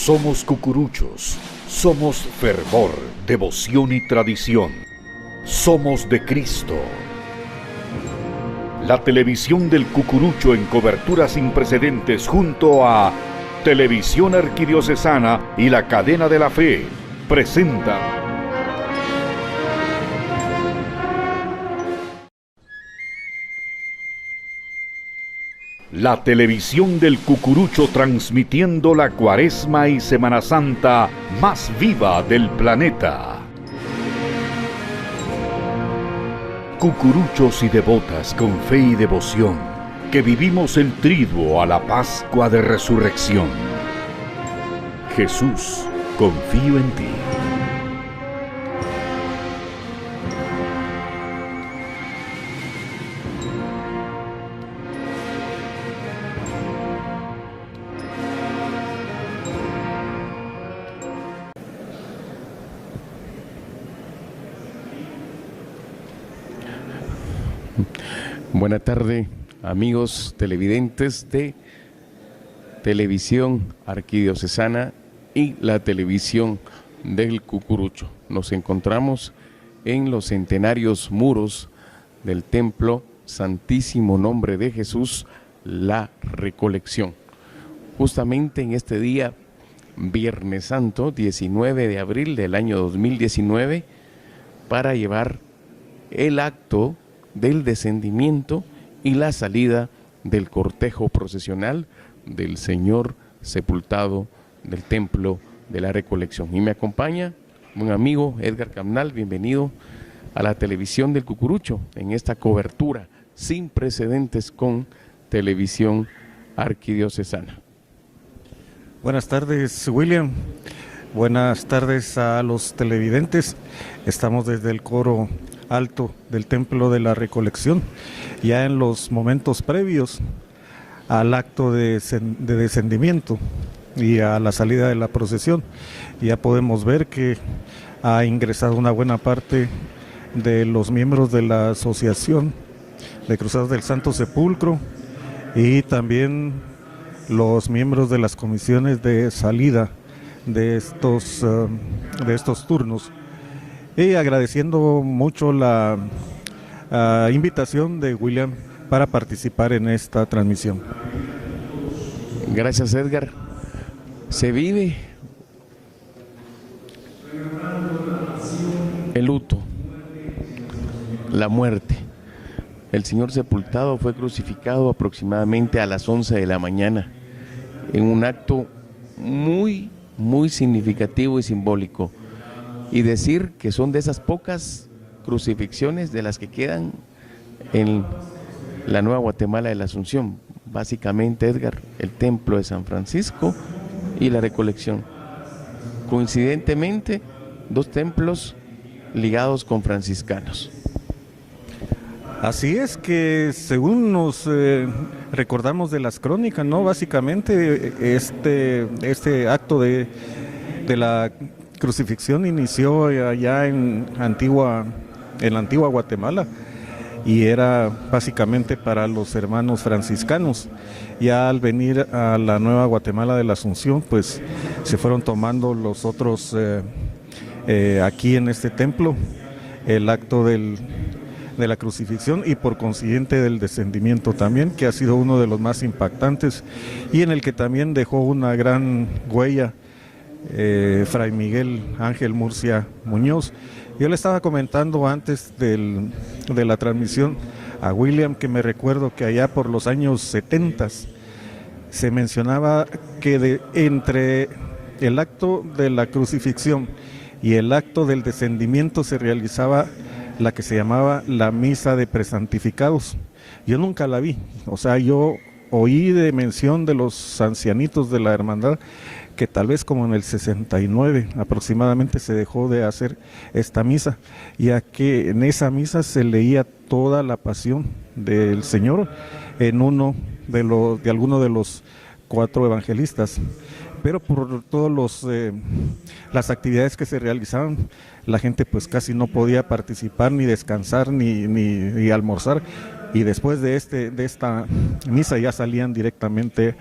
Somos cucuruchos, somos fervor, devoción y tradición. Somos de Cristo. La televisión del Cucurucho en cobertura sin precedentes junto a Televisión Arquidiocesana y la Cadena de la Fe presenta la televisión del Cucurucho, transmitiendo la Cuaresma y Semana Santa más viva del planeta. Cucuruchos y devotas con fe y devoción, que vivimos el triduo a la Pascua de Resurrección. Jesús, confío en ti. Buenas tardes, amigos televidentes de Televisión Arquidiocesana y la televisión del Cucurucho. Nos encontramos en los centenarios muros del Templo Santísimo Nombre de Jesús, La Recolección. Justamente en este día, Viernes Santo, 19 de abril del año 2019, para llevar el acto del descendimiento y la salida del cortejo procesional del Señor sepultado del Templo de la Recolección. Y me acompaña un amigo, Edgar Camnal. Bienvenido a la televisión del Cucurucho en esta cobertura sin precedentes con Televisión Arquidiocesana. Buenas tardes, William. Buenas tardes a los televidentes. Estamos desde el coro alto del Templo de la Recolección, ya en los momentos previos al acto de descendimiento y a la salida de la procesión. Ya podemos ver que ha ingresado una buena parte de los miembros de la Asociación de Cruzados del Santo Sepulcro y también los miembros de las comisiones de salida de estos turnos. Y agradeciendo mucho la invitación de William para participar en esta transmisión. Gracias, Edgar. Se vive el luto, la muerte. El Señor sepultado fue crucificado aproximadamente a las 11 de la mañana en un acto muy significativo y simbólico. Y decir que son de esas pocas crucifixiones de las que quedan en la Nueva Guatemala de la Asunción. Básicamente, Edgar, el Templo de San Francisco y la Recolección. Coincidentemente, dos templos ligados con franciscanos. Así es, que según nos recordamos de las crónicas, ¿no? Básicamente este acto de la crucifixión inició allá en la antigua Guatemala y era básicamente para los hermanos franciscanos. Ya al venir a la Nueva Guatemala de la Asunción, pues se fueron tomando los otros aquí en este templo el acto de la crucifixión y por consiguiente del descendimiento también, que ha sido uno de los más impactantes y en el que también dejó una gran huella Fray Miguel Ángel Murcia Muñoz. Yo le estaba comentando antes de la transmisión a William que me recuerdo que allá por los años 70 se mencionaba que entre el acto de la crucifixión y el acto del descendimiento se realizaba la que se llamaba la misa de presantificados. Yo nunca la vi, o sea, yo oí de mención de los ancianitos de la hermandad que tal vez como en el 69 aproximadamente se dejó de hacer esta misa, ya que en esa misa se leía toda la pasión del Señor en alguno de los 4 evangelistas, pero por todas las actividades que se realizaban, la gente pues casi no podía participar, ni descansar, ni almorzar, y después de esta misa ya salían directamente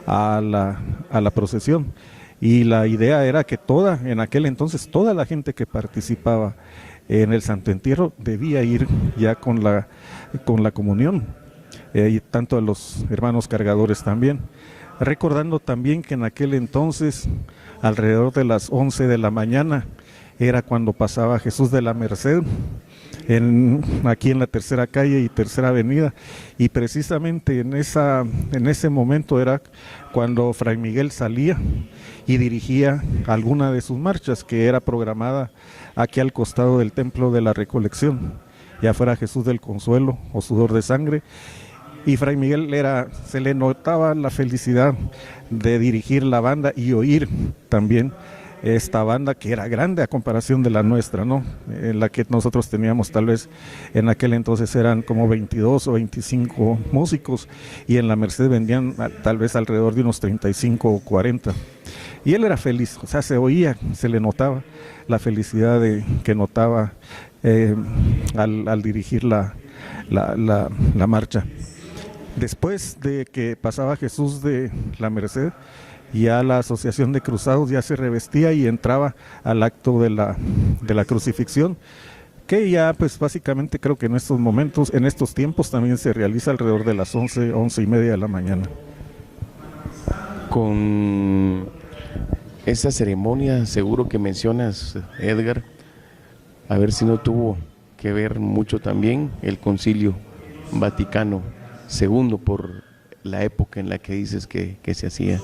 a la procesión. y la idea era que en aquel entonces, toda la gente que participaba en el Santo Entierro debía ir ya con la comunión, y tanto a los hermanos cargadores también. Recordando también que en aquel entonces, alrededor de las 11 de la mañana, era cuando pasaba Jesús de la Merced, aquí en la Tercera Calle y Tercera Avenida, y precisamente en ese momento era cuando Fray Miguel salía y dirigía alguna de sus marchas, que era programada aquí al costado del Templo de la Recolección, ya fuera Jesús del Consuelo o Sudor de Sangre. Y Fray Miguel se le notaba la felicidad de dirigir la banda y oír también esta banda, que era grande a comparación de la nuestra, ¿no? En la que nosotros teníamos, tal vez en aquel entonces eran como 22 o 25 músicos, y en la Merced vendían tal vez alrededor de unos 35 o 40. Y él era feliz, o sea, se oía, se le notaba la felicidad que notaba al dirigir la marcha. Después de que pasaba Jesús de la Merced, ya la Asociación de Cruzados ya se revestía y entraba al acto de la crucifixión, que ya pues básicamente creo que en estos momentos, en estos tiempos también se realiza alrededor de las 11:30 de la mañana. Con esa ceremonia, seguro que mencionas, Edgar, a ver si no tuvo que ver mucho también el Concilio Vaticano II, por la época en la que dices que se hacía.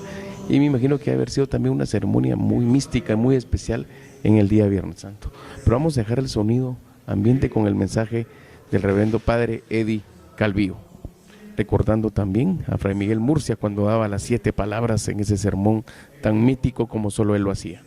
Y me imagino que debe haber sido también una ceremonia muy mística, muy especial en el día Viernes Santo. Pero vamos a dejar el sonido ambiente con el mensaje del reverendo padre Eddie Calvillo, recordando también a Fray Miguel Murcia cuando daba las 7 palabras en ese sermón tan mítico como solo él lo hacía.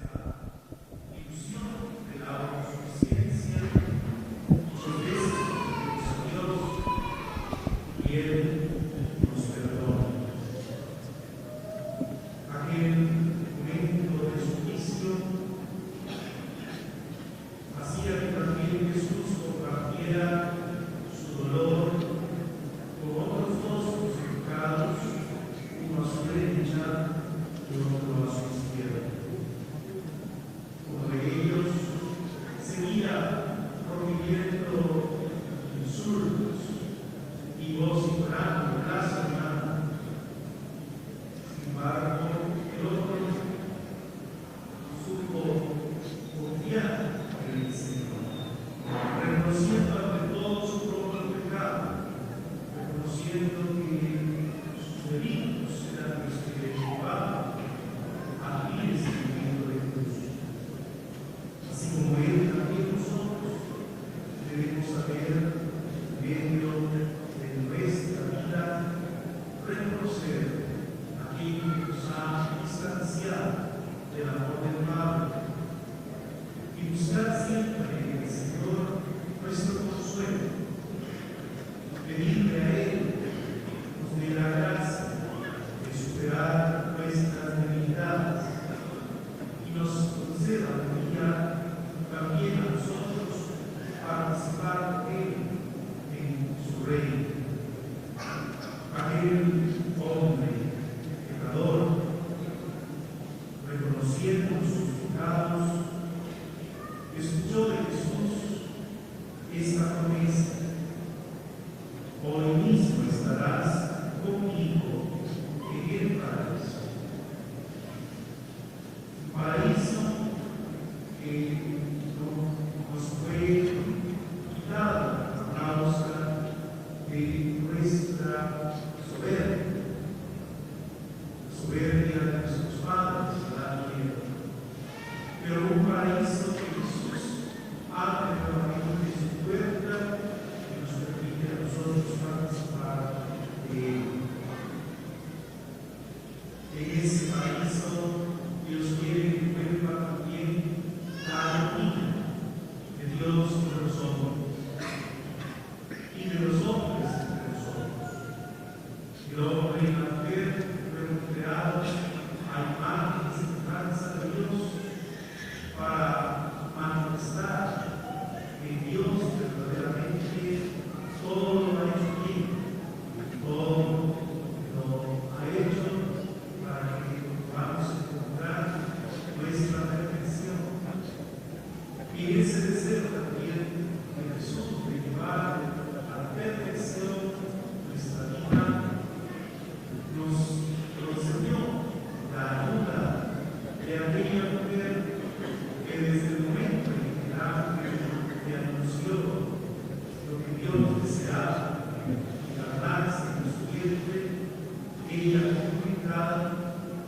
ella comunicada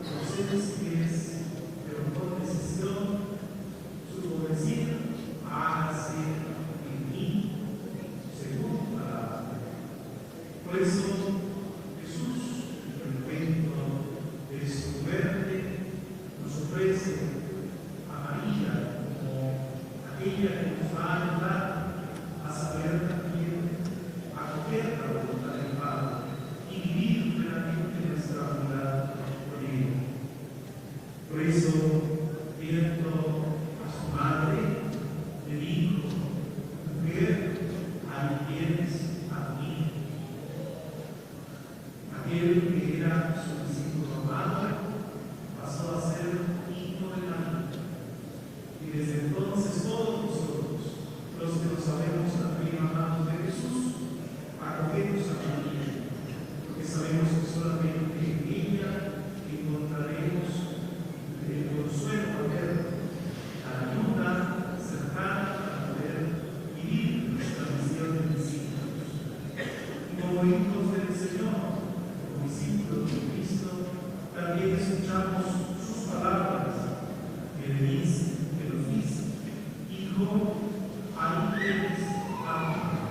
los seres fieles, pero con decisión, su convencida, hágase en mí según tu palabra. Por eso, Jesús, en el momento de su muerte, nos ofrece a María como aquella que nos va a ayudar a saber también acoger la voluntad del Padre y vivir plenamente nuestra voluntad con Él. Por eso, viendo a su madre, le dijo: mujer, ahí tienes a tu hijo. Aquel que era su discípulo amado pasó a ser hijo de la vida. Y desde entonces todos nosotros, los que nos sabemos también amados de Jesús, acogemos a María, porque sabemos que solamente en ella encontraremos el consuelo materno, la ayuda cercana para poder vivir nuestra misión de discípulos. Y como hijos del Señor, como discípulos de Cristo, también escuchamos sus palabras que le dice, que nos dice: hijo, ahí tienes a tu hijo.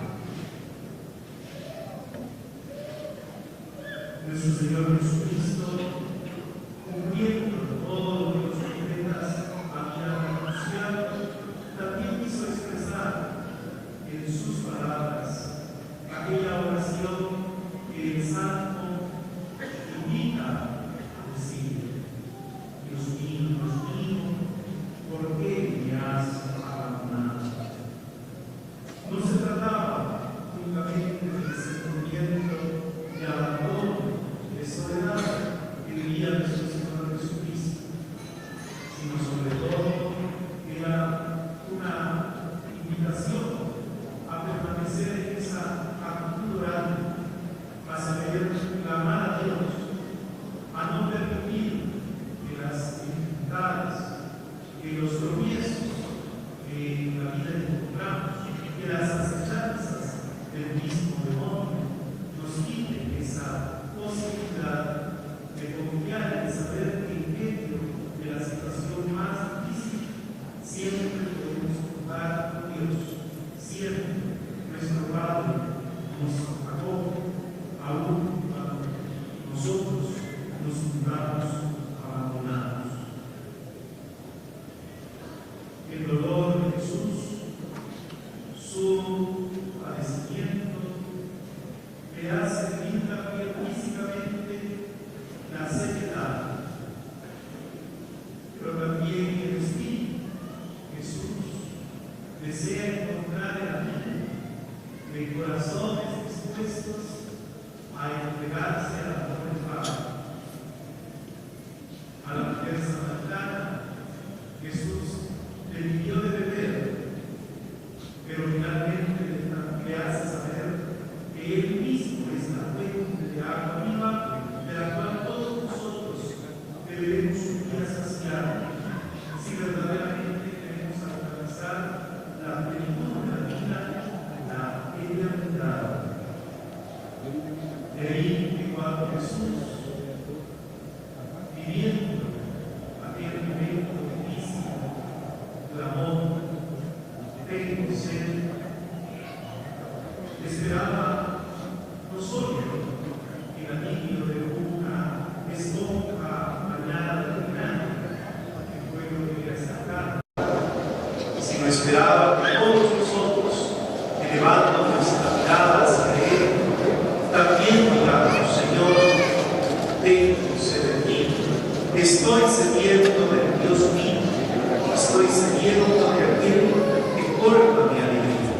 Nuestro Señor Jesucristo, cumpliendo todo lo que los profetas habían anunciado, también quiso expresar en sus palabras aquella oración que el Santo invita a decir: Dios mío, ¿por qué me has abandonado? No se trataba únicamente del sentimiento de abandono, de soledad que vivía nuestro Señor Jesucristo, sino sobre todo era una invitación a permanecer en esa actitud orante, a saber clamar a Dios, a no permitir que las dificultades, que los tropiezos que en la vida encontramos, que las acechanzas del mismo demonio nos quiten esa posibilidad de confiar en saber que en medio de la situación más difícil siempre podemos contar con Dios, siempre nuestro Padre nos acoge, aún cuando nosotros nos sintamos abandonados. El dolor de Jesús, su padecimiento, le hace vivir también físicamente la seriedad, pero también el espíritu. Jesús desea encontrar en la vida de corazones dispuestos a entregarse al amor del Padre. A la mujer samaritana, Jesús le pidió de beber, pero finalmente le hace saber que Él mismo es la fuente de agua viva, de la cual todos nosotros debemos un día saciar, si verdaderamente queremos alcanzar la plenitud de la vida, la eternidad. De ahí que cuando Jesús, viviendo aquel momento difícil, clamó: tengo sed, esperaba no solo el alivio de una esponja bañada de vinagre, que fue lo que le acercaba, sino esperaba que todos nosotros, elevando nuestra mirada hacia Él, también digamos: Señor, tengo sed de ti, estoy sediento del Dios mío, estoy sediento de aquel que corta mi alegría.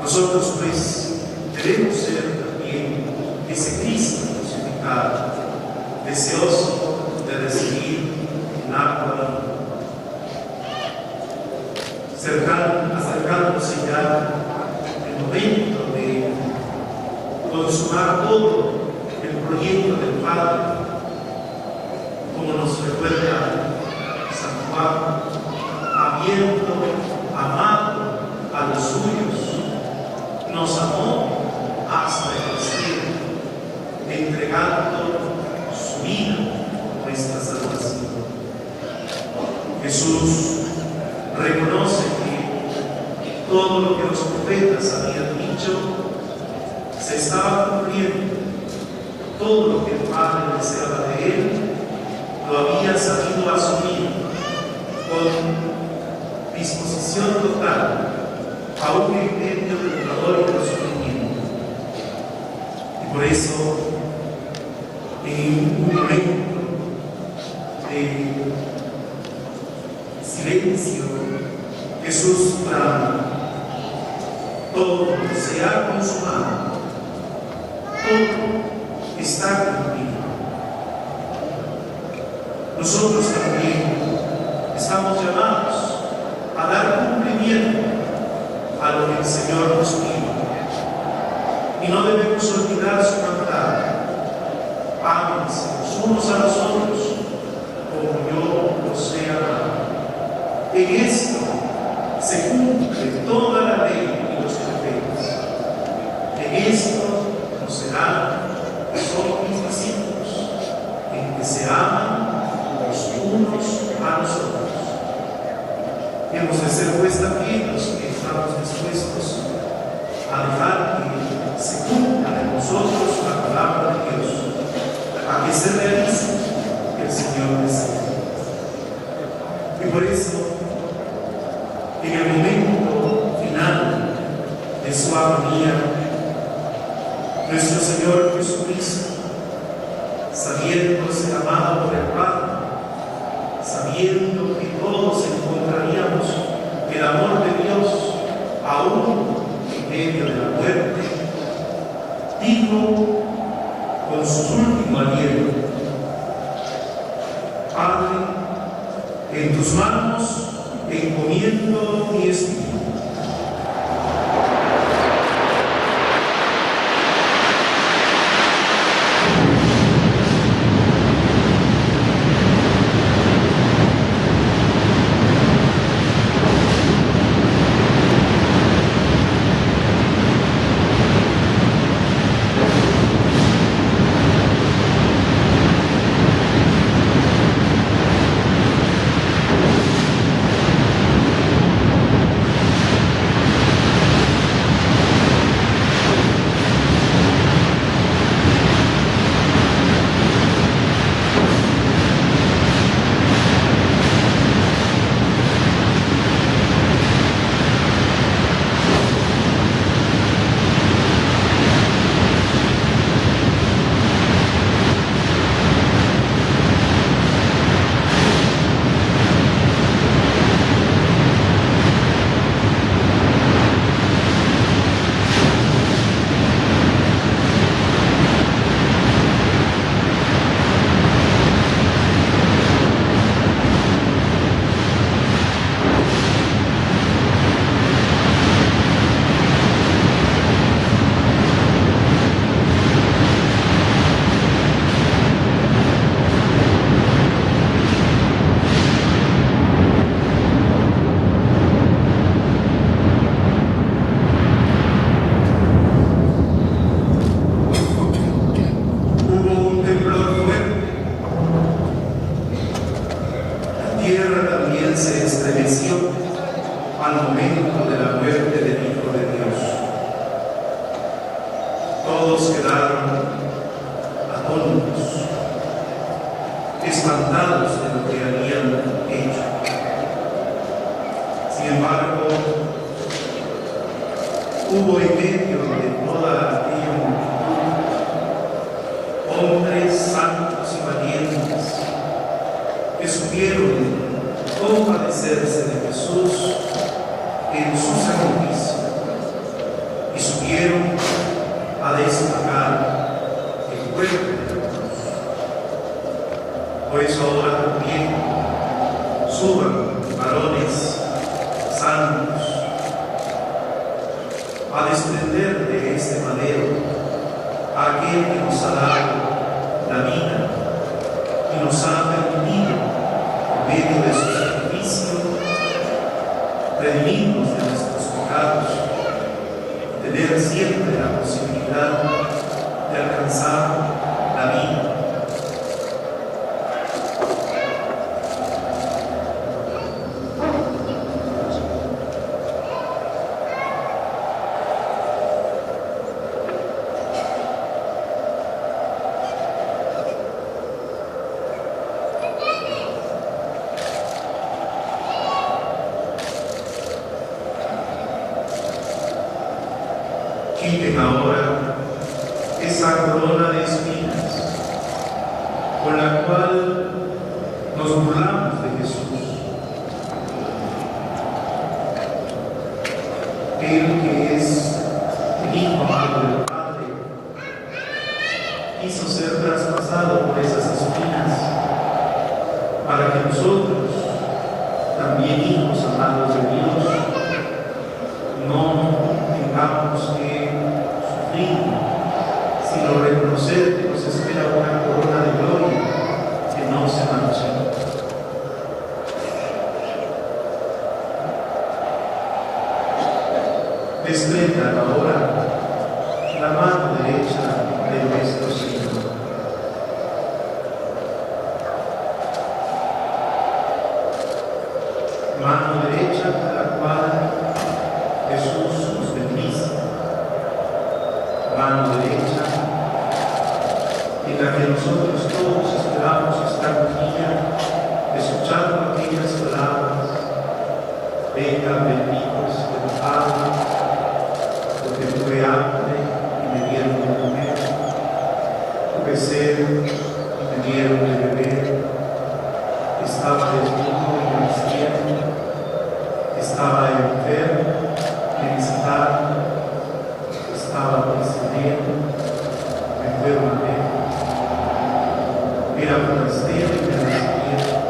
Nosotros pues debemos ser también ese Cristo crucificado, deseoso de recibir el agua viva, acercándose ya el momento de consumar todo el proyecto del Padre, como nos recuerda San Juan, habiendo amado a los suyos, nos amó hasta el cielo, entregando todo lo que los profetas habían dicho se estaba cumpliendo. Todo lo que el Padre deseaba de él lo había sabido asumir con disposición total, aún en medio del dolor y del sufrimiento. Y por eso, en un momento de silencio, Jesús clama: todo se ha consumado, todo está cumplido. Nosotros también estamos llamados a dar cumplimiento a lo que el Señor nos pide. Y no debemos olvidar su mandato: ámense los unos a los otros como yo los he amado. En esto se cumple toda la ley y los profetas. En esto conocerán que son mis discípulos, en que se aman los unos a los otros. Hemos de ser pues también los que estamos dispuestos a dejar que se cumpla en nosotros la palabra de Dios, a que se realice que el Señor desea. Y por eso, en el momento final de su agonía, nuestro Señor Jesucristo, sabiéndose amado por el Padre, sabiendo que todos encontraríamos el amor de Dios aún en medio de la muerte, dijo con su último aliento: Padre, en tus manos encomiendo mi espíritu. Todos quedaron atónitos, espantados de lo que habían hecho. Sin embargo, hubo en medio de toda aquella multitud hombres santos y valientes que supieron compadecerse de Jesús en su sacrificio y subieron a destacar el cuerpo de la cruz. Por eso ahora también suban varones santos a desprender de este madero a aquel que nos ha dado la vida y nos ha permitido, en medio de su sacrificio, redimirnos de nuestros pecados, tener siempre la posibilidad de alcanzar la vida. esa corona de espinas con la cual nos burlamos de Jesús. Él que es el Hijo amado del Padre, quiso ser traspasado por esas espinas para que nosotros, también hijos amados de Dios, no tengamos que sufrir, sino reconocer que nos espera una corona de gloria que no se mancha. Desprendan ahora la mano derecha de nuestro Señor. Mano derecha con la cual Jesús nos bendice. Mano derecha en la que nosotros todos esperamos estar unida, escuchando aquellas palabras: vengan benditos del Padre, porque tuve hambre y me dieron de comer, tuve sed y me dieron de beber, estaba desnudo y me vistieron, estaba enfermo, me visitaron, estaba prisionero, me fueron a ver, era forastero y me recibieron.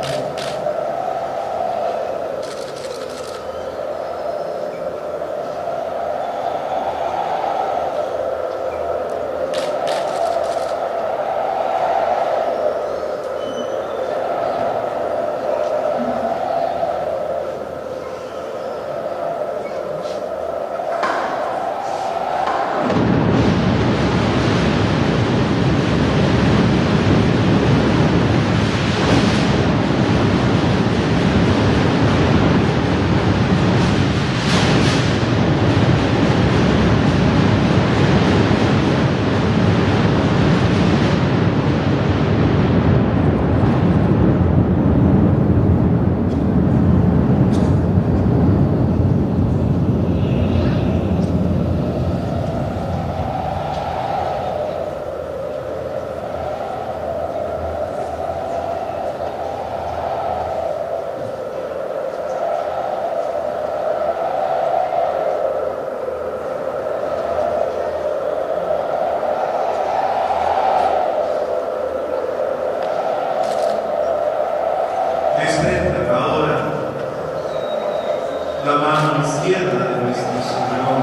Desprendan ahora la mano izquierda de nuestro Señor,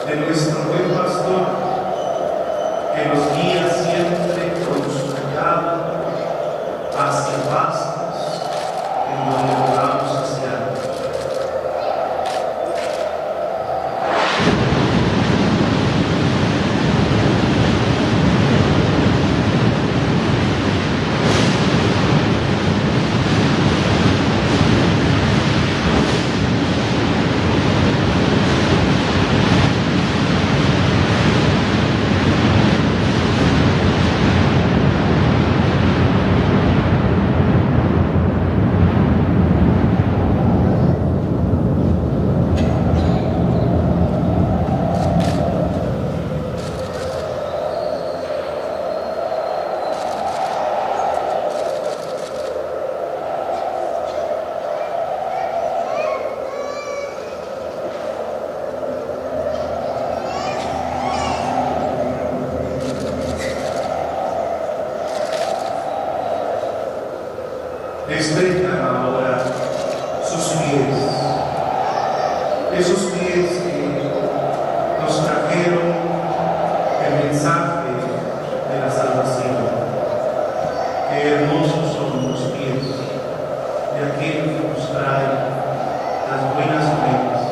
de nuestro buen pastor, que nos guía siempre con su callado hacia pastos en donde podamos hacer. Desprendan ahora sus pies, esos pies que nos trajeron el mensaje de la salvación. Qué hermosos son los pies de aquel que nos trae las buenas nuevas,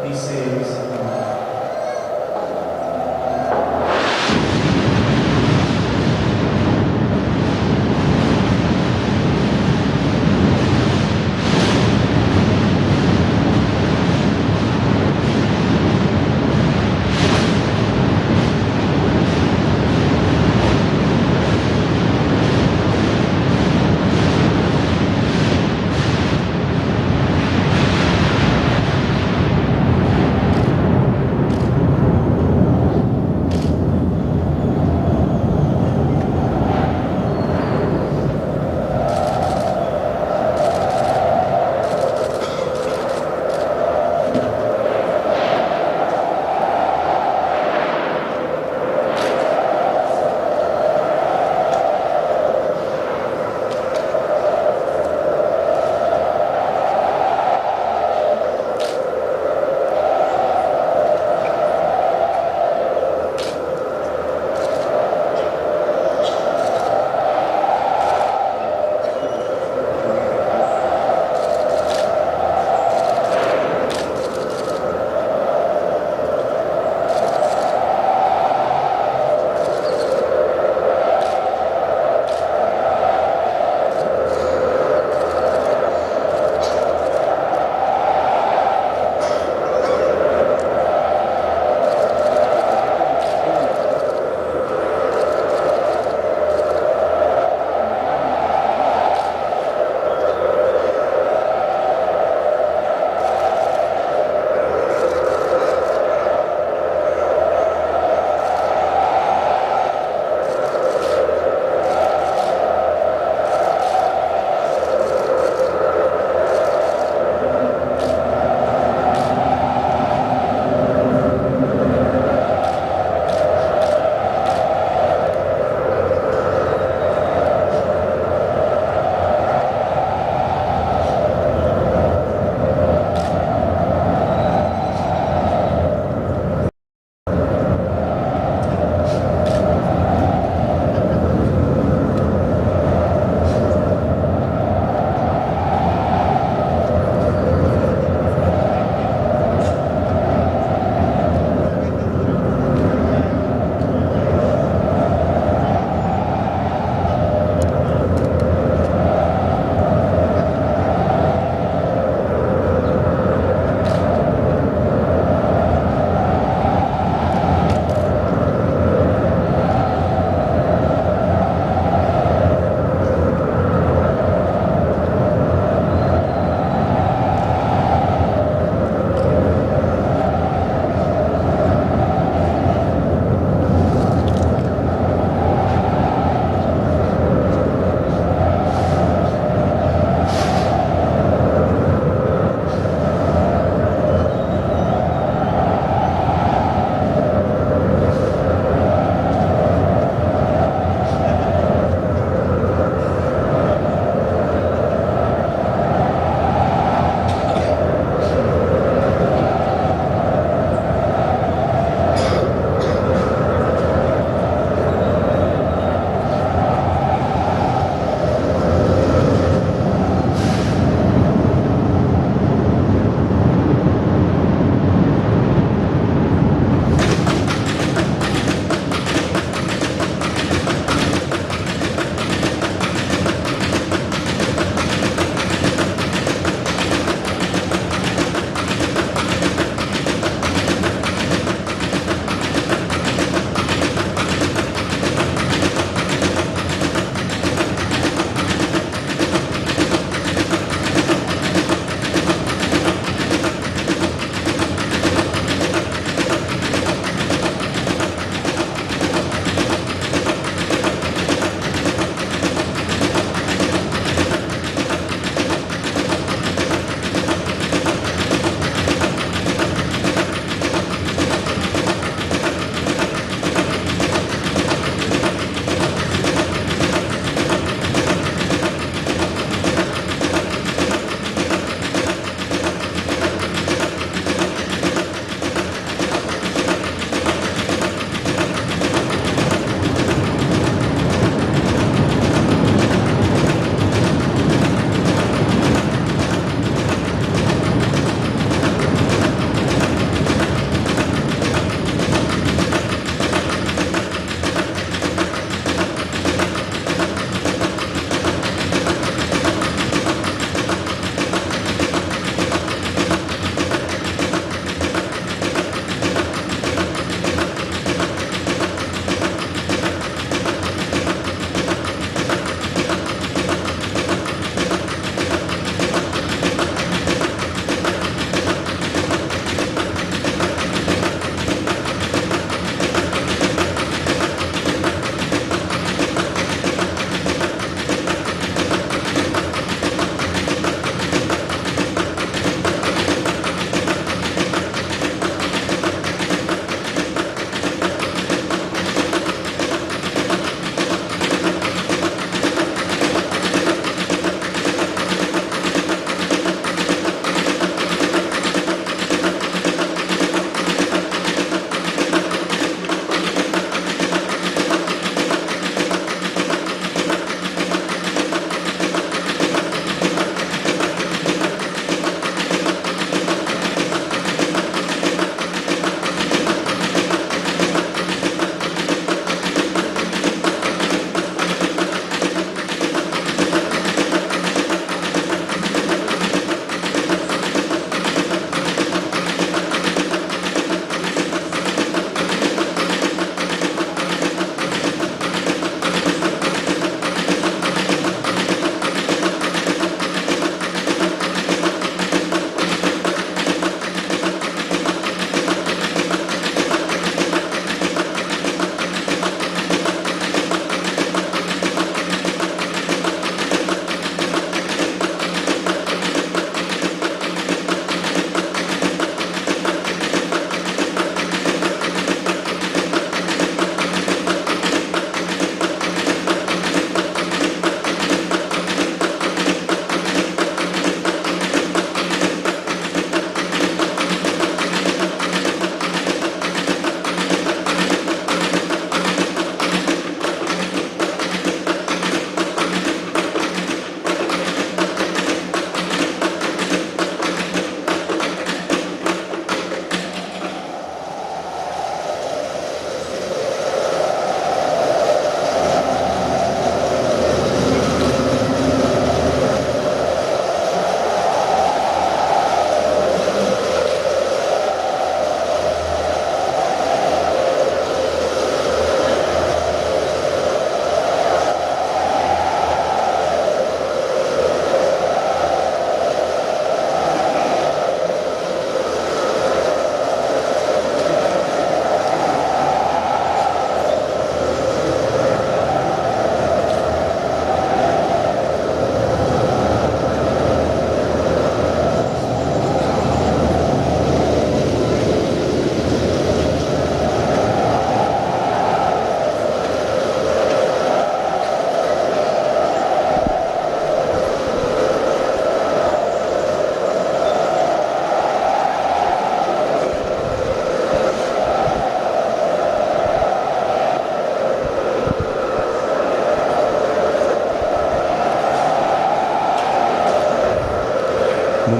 dice el Señor.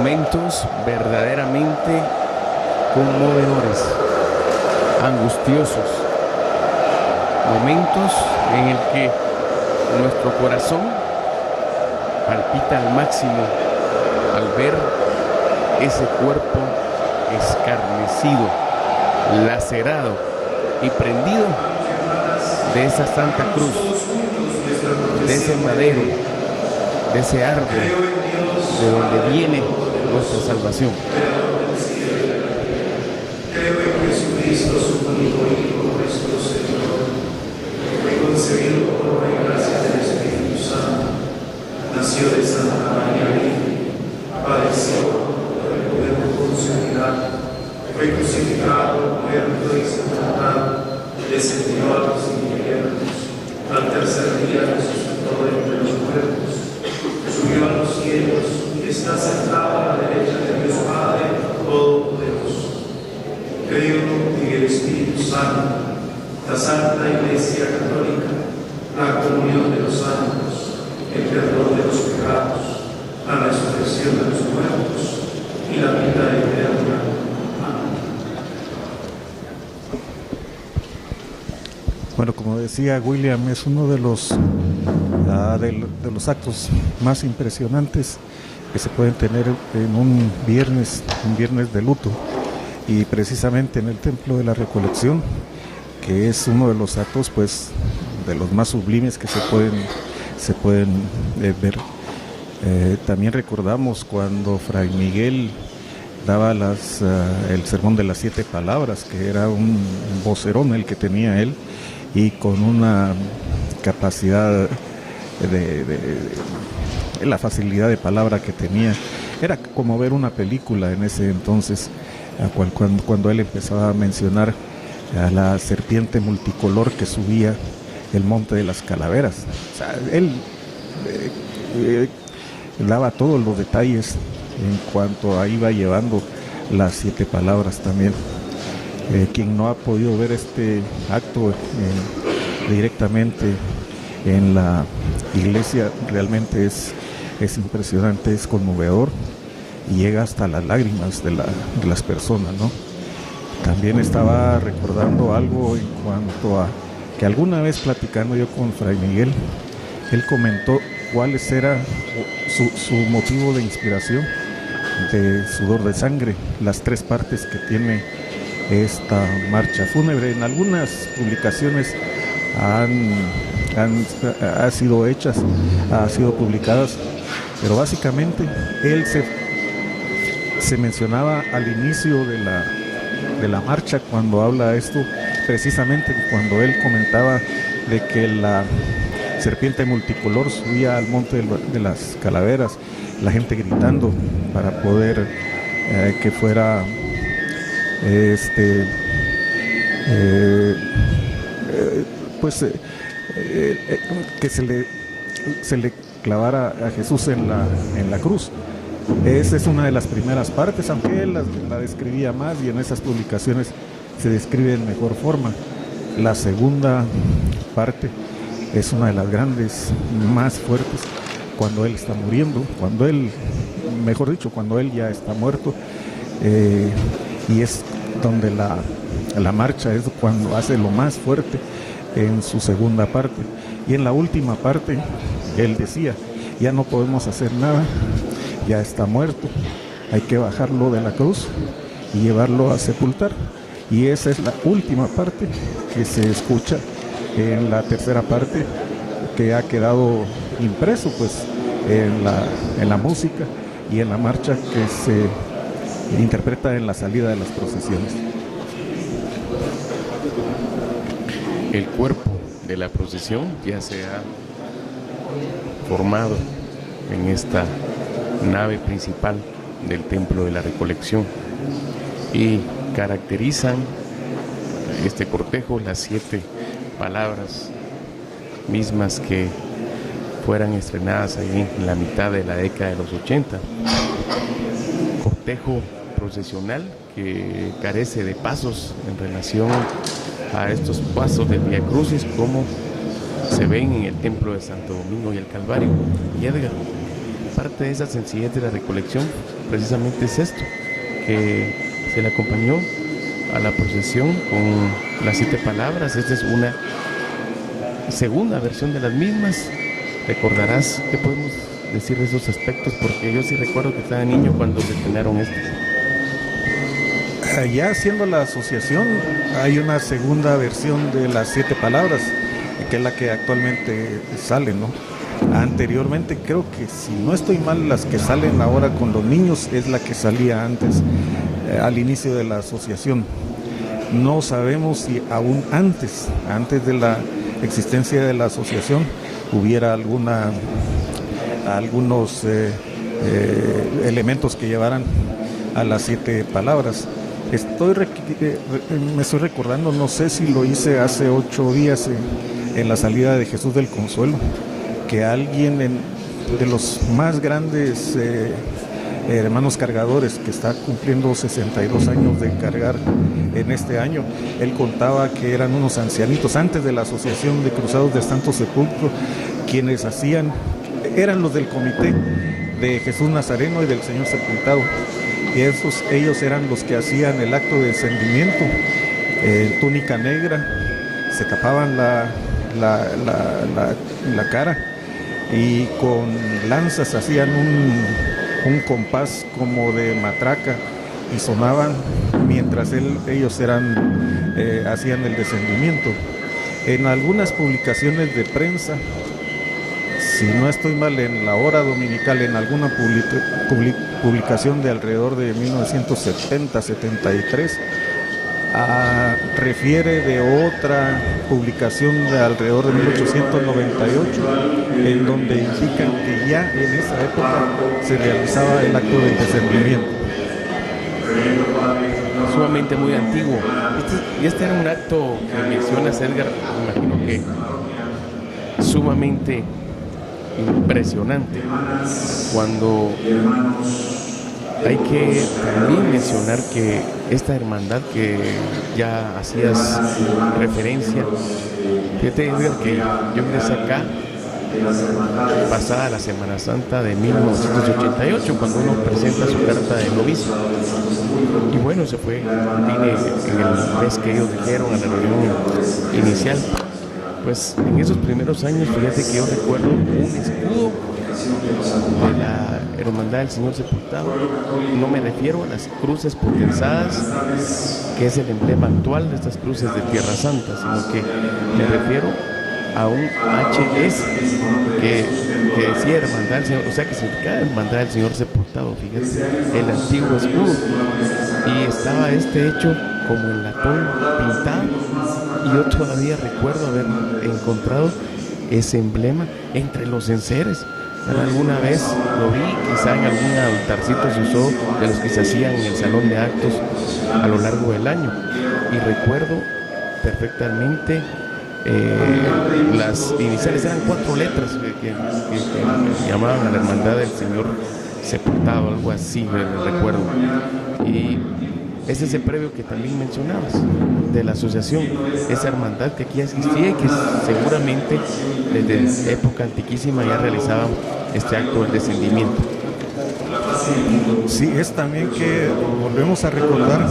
momentos verdaderamente conmovedores, angustiosos, momentos en el que nuestro corazón palpita al máximo al ver ese cuerpo escarnecido, lacerado y prendido de esa Santa Cruz, de ese madero, de ese árbol, de donde viene nuestra salvación. Creo en Jesucristo, su único Hijo, nuestro Señor, fue concebido por obra y gracia del Espíritu Santo, nació de Santa María Virgen, padeció por el poder de Poncio Pilato, fue crucificado, muerto y sepultado, descendió a los infiernos, al tercer día resucitó de entre los muertos, subió a los cielos y está sentado a la derecha de Dios Padre Todopoderoso. Creo en el Espíritu Santo, la Santa Iglesia Católica, la comunión de los santos, el perdón de los pecados, la resurrección de los muertos y la vida eterna. Amén. Bueno, como decía William, es uno de los actos más impresionantes que se pueden tener en un viernes de luto, y precisamente en el Templo de la Recolección, que es uno de los actos, pues, de los más sublimes que se pueden ver. También recordamos cuando Fray Miguel daba el sermón de las 7 palabras, que era un vocerón el que tenía él, y con una capacidad de la facilidad de palabra que tenía. Era como ver una película en ese entonces, cuando él empezaba a mencionar a la serpiente multicolor que subía el Monte de las Calaveras. O sea, él daba todos los detalles en cuanto a iba llevando las 7 palabras también. Quien no ha podido ver este acto directamente en la iglesia, realmente es impresionante, es conmovedor y llega hasta las lágrimas de las personas, ¿no? También estaba recordando algo en cuanto a que alguna vez platicando yo con Fray Miguel, él comentó cuáles era su motivo de inspiración de Sudor de Sangre, las 3 partes que tiene esta marcha fúnebre. En algunas publicaciones han sido publicadas, pero básicamente él se mencionaba al inicio de la marcha, cuando habla esto, precisamente cuando él comentaba de que la serpiente multicolor subía al Monte de las Calaveras, la gente gritando para poder que fuera que se le clavara a Jesús en la cruz. Esa es una de las primeras partes, aunque él la describía más, y en esas publicaciones se describe en mejor forma. La segunda parte es una de las grandes, más fuertes, cuando él está muriendo, cuando él ya está muerto, y es donde la marcha es cuando hace lo más fuerte en su segunda parte. Y en la última parte él decía: ya no podemos hacer nada, ya está muerto, hay que bajarlo de la cruz y llevarlo a sepultar. Y esa es la última parte que se escucha en la tercera parte, que ha quedado impreso pues en la música y en la marcha que se interpreta en la salida de las procesiones. El cuerpo de la procesión ya se ha formado en esta nave principal del Templo de la Recolección, y caracterizan este cortejo las 7 palabras mismas que fueran estrenadas ahí en la mitad de la década de los 80. Cortejo procesional que carece de pasos en relación a estos pasos del Vía Crucis como se ven en el Templo de Santo Domingo y el Calvario. Y Edgar, parte de esa sencillez de la recolección precisamente es esto, que se le acompañó a la procesión con las 7 palabras. Esta es una segunda versión de las mismas. Recordarás qué podemos decir de esos aspectos, porque yo sí recuerdo que estaba niño cuando se estrenaron estas. Ya haciendo la asociación hay una segunda versión de las 7 palabras, que es la que actualmente sale, ¿no? Anteriormente, creo que si no estoy mal, las que salen ahora con los niños es la que salía antes, al inicio de la asociación. No sabemos si aún antes de la existencia de la asociación, hubiera algunos elementos que llevaran a las 7 palabras. Me estoy recordando, no sé si lo hice hace 8 días en la salida de Jesús del Consuelo, que alguien de los más grandes hermanos cargadores, que está cumpliendo 62 años de cargar en este año, él contaba que eran unos ancianitos antes de la Asociación de Cruzados de Santo Sepulcro, quienes eran los del comité de Jesús Nazareno y del Señor Sepultado, y ellos eran los que hacían el acto de descendimiento, túnica negra, se tapaban la cara y con lanzas hacían un compás como de matraca y sonaban mientras ellos hacían el descendimiento. En algunas publicaciones de prensa, si no estoy mal, en la Hora Dominical, en alguna publicación de alrededor de 1970-73, refiere de otra publicación de alrededor de 1898, en donde indican que ya en esa época se realizaba el acto del descendimiento. Sumamente muy antiguo. Este era un acto que mencionas, Edgar, me imagino que sumamente impresionante, cuando hay que también mencionar que esta hermandad que ya hacías referencia, fíjate, Edgar, que yo ingresé acá pasada la Semana Santa de 1988, cuando uno presenta su carta de novicio, y bueno, vine en el mes que ellos dijeron a la reunión inicial. Pues en esos primeros años, fíjate que yo recuerdo un escudo de la Hermandad del Señor Sepultado. No me refiero a las cruces potenciadas, que es el emblema actual de estas cruces de Tierra Santa, sino que me refiero a un HS que decía Hermandad del Señor, o sea, que significaba Hermandad del Señor Sepultado, fíjate, el antiguo escudo, y estaba hecho como en latón pintado, y yo todavía recuerdo haber encontrado ese emblema entre los enseres. Alguna vez lo vi, quizá en algún altarcito se usó, de los que se hacían en el salón de actos a lo largo del año, y recuerdo perfectamente las iniciales, eran 4 letras que llamaban a la Hermandad del Señor Sepultado, algo así me recuerdo. Y es ese previo que también mencionabas de la asociación, esa hermandad que aquí existía y que seguramente desde época antiquísima ya realizaban este acto del descendimiento. Sí, es también que volvemos a recordar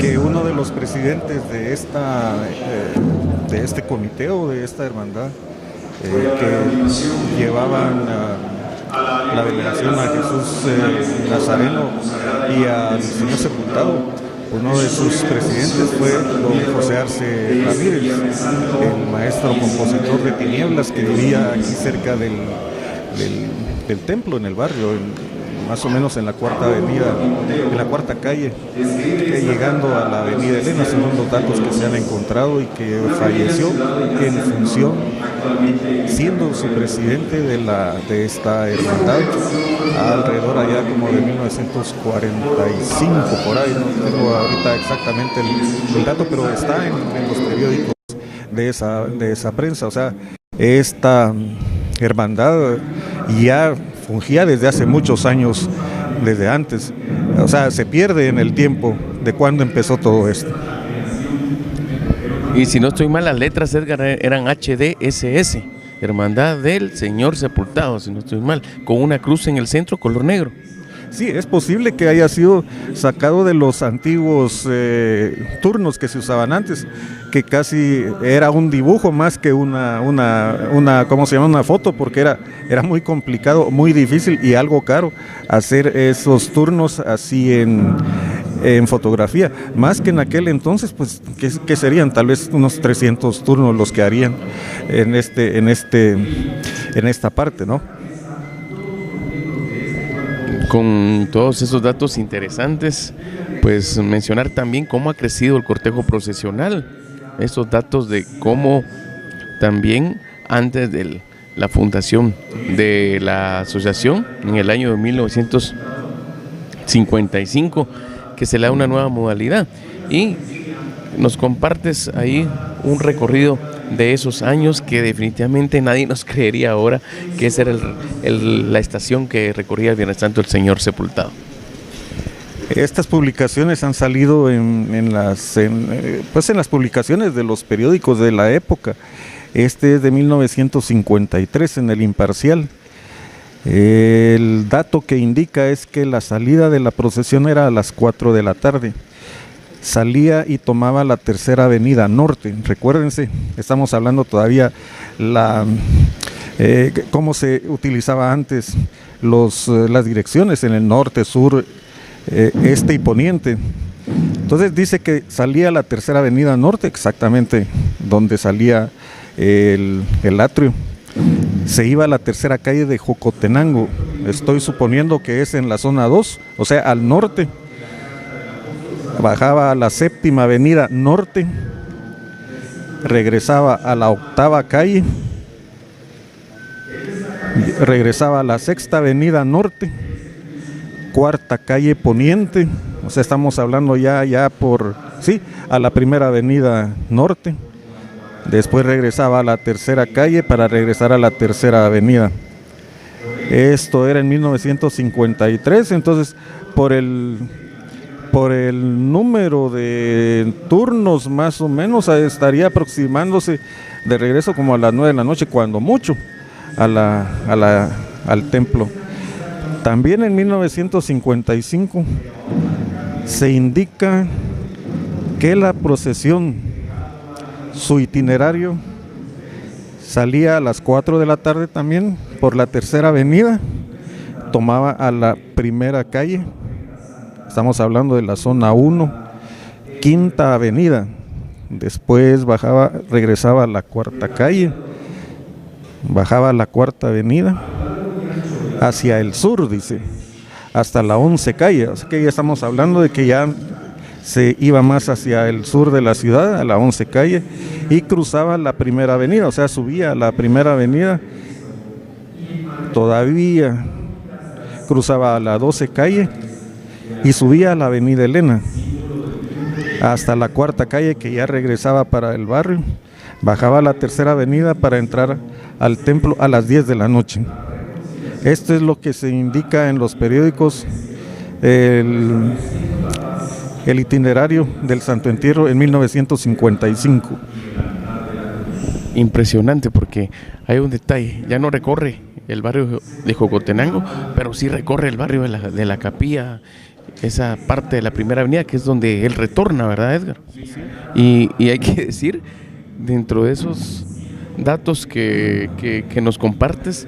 que uno de los presidentes de este comité o de esta hermandad que llevaban la veneración a Jesús Nazareno y al Señor Sepultado, uno de sus presidentes fue don José Arce Ramírez, el maestro compositor de Tinieblas, que vivía aquí cerca del templo, en el barrio, más o menos en la cuarta avenida, en la cuarta calle, llegando a la avenida Elena, según los datos que se han encontrado, y que falleció en función, siendo su presidente de esta hermandad, alrededor allá como de 1945, por ahí, no tengo ahorita exactamente el dato, pero está en los periódicos de esa prensa. O sea, esta hermandad ya fungía desde hace muchos años, desde antes. O sea, se pierde en el tiempo de cuándo empezó todo esto. Y si no estoy mal, las letras, Edgar, eran HDSS, Hermandad del Señor Sepultado, si no estoy mal, con una cruz en el centro color negro. Sí, es posible que haya sido sacado de los antiguos turnos que se usaban antes, que casi era un dibujo más que una ¿cómo se llama? Una foto, porque era muy complicado, muy difícil y algo caro hacer esos turnos así en fotografía, más que en aquel entonces, pues, ¿qué serían? Tal vez unos 300 turnos los que harían en esta parte, ¿no? Con todos esos datos interesantes, pues mencionar también cómo ha crecido el cortejo procesional, esos datos de cómo también antes de la fundación de la asociación en el año de 1955, que se le da una nueva modalidad, y nos compartes ahí un recorrido de esos años que definitivamente nadie nos creería ahora que esa era la estación que recorría el Viernes Santo el Señor Sepultado. Estas publicaciones han salido en las publicaciones de los periódicos de la época. Este es de 1953 en el Imparcial. El dato que indica es que la salida de la procesión era a las 4 de la tarde. Salía y tomaba la Tercera Avenida Norte. Recuérdense, estamos hablando todavía cómo se utilizaba antes las direcciones en el norte, sur, este y poniente. Entonces dice que salía la Tercera Avenida Norte, exactamente donde salía el atrio. Se iba a la tercera calle de Jocotenango, estoy suponiendo que es en la zona 2, o sea, al norte. Bajaba a la Séptima Avenida Norte, regresaba a la Octava Calle, regresaba a la Sexta Avenida Norte, Cuarta Calle Poniente, o sea, estamos hablando a la Primera Avenida Norte, después regresaba a la Tercera Calle para regresar a la Tercera Avenida. Esto era en 1953, entonces por el número de turnos más o menos estaría aproximándose de regreso como a las 9 de la noche, cuando mucho, al templo. También en 1955 se indica que la procesión, su itinerario, salía a las 4 de la tarde también por la Tercera Avenida, tomaba a la Primera Calle. Estamos hablando de la zona 1, Quinta Avenida, después regresaba a la Cuarta Calle, bajaba a la Cuarta Avenida, hacia el sur, dice, hasta la 11 Calle, o sea que ya estamos hablando de que ya se iba más hacia el sur de la ciudad, a la 11 Calle, y cruzaba la Primera Avenida, o sea, subía a la Primera Avenida, todavía cruzaba a la 12 Calle, y subía a la Avenida Elena hasta la Cuarta Calle, que ya regresaba para el barrio, bajaba a la Tercera Avenida para entrar al templo a las 10 de la noche. Esto es lo que se indica en los periódicos, el itinerario del Santo Entierro en 1955. Impresionante, porque hay un detalle, ya no recorre el barrio de Jocotenango, pero sí recorre el barrio de la Capilla, esa parte de la Primera Avenida, que es donde él retorna, ¿verdad, Edgar? Sí, sí. Y hay que decir, dentro de esos datos que nos compartes,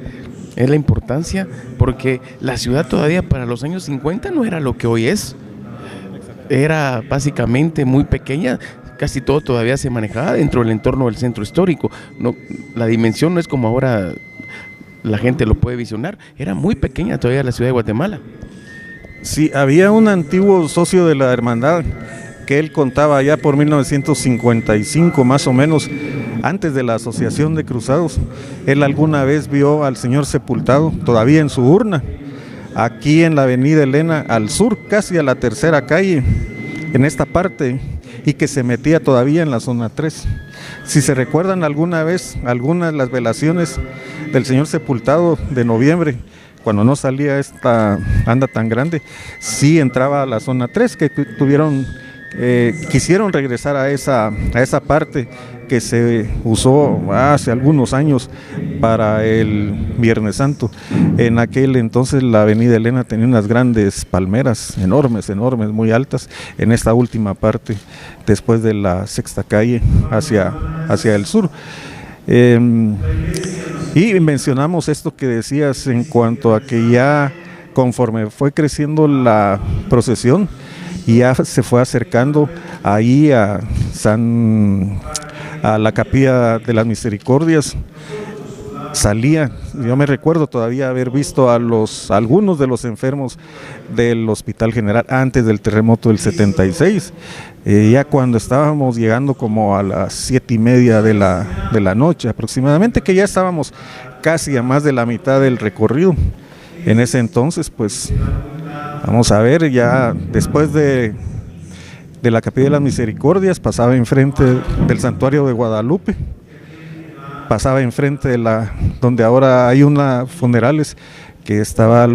es la importancia, porque la ciudad todavía para los años 50 no era lo que hoy es. Era básicamente muy pequeña, casi todo todavía se manejaba dentro del entorno del centro histórico. No, la dimensión no es como ahora la gente lo puede visionar, era muy pequeña todavía la ciudad de Guatemala. Sí, había un antiguo socio de la hermandad que él contaba ya por 1955 más o menos, antes de la Asociación de Cruzados. Él alguna vez vio al Señor sepultado todavía en su urna, aquí en la Avenida Elena, al sur, casi a la Tercera Calle, en esta parte, y que se metía todavía en la zona 3. Si se recuerdan alguna vez, algunas de las velaciones del Señor sepultado de noviembre, cuando no salía esta anda tan grande, sí entraba a la zona 3, que quisieron regresar a esa parte que se usó hace algunos años para el Viernes Santo. En aquel entonces la avenida Elena tenía unas grandes palmeras, enormes, muy altas, en esta última parte, después de la Sexta Calle, hacia el sur. Y mencionamos esto que decías en cuanto a que ya conforme fue creciendo la procesión, ya se fue acercando ahí a la Capilla de las Misericordias. Salía, yo me recuerdo todavía haber visto a algunos de los enfermos del Hospital General antes del terremoto del 76, ya cuando estábamos llegando como a las 7:30 de la noche aproximadamente, que ya estábamos casi a más de la mitad del recorrido. En ese entonces, pues, vamos a ver, ya después de la Capilla de las Misericordias, pasaba enfrente del Santuario de Guadalupe, pasaba enfrente de donde ahora hay funerales, que estaba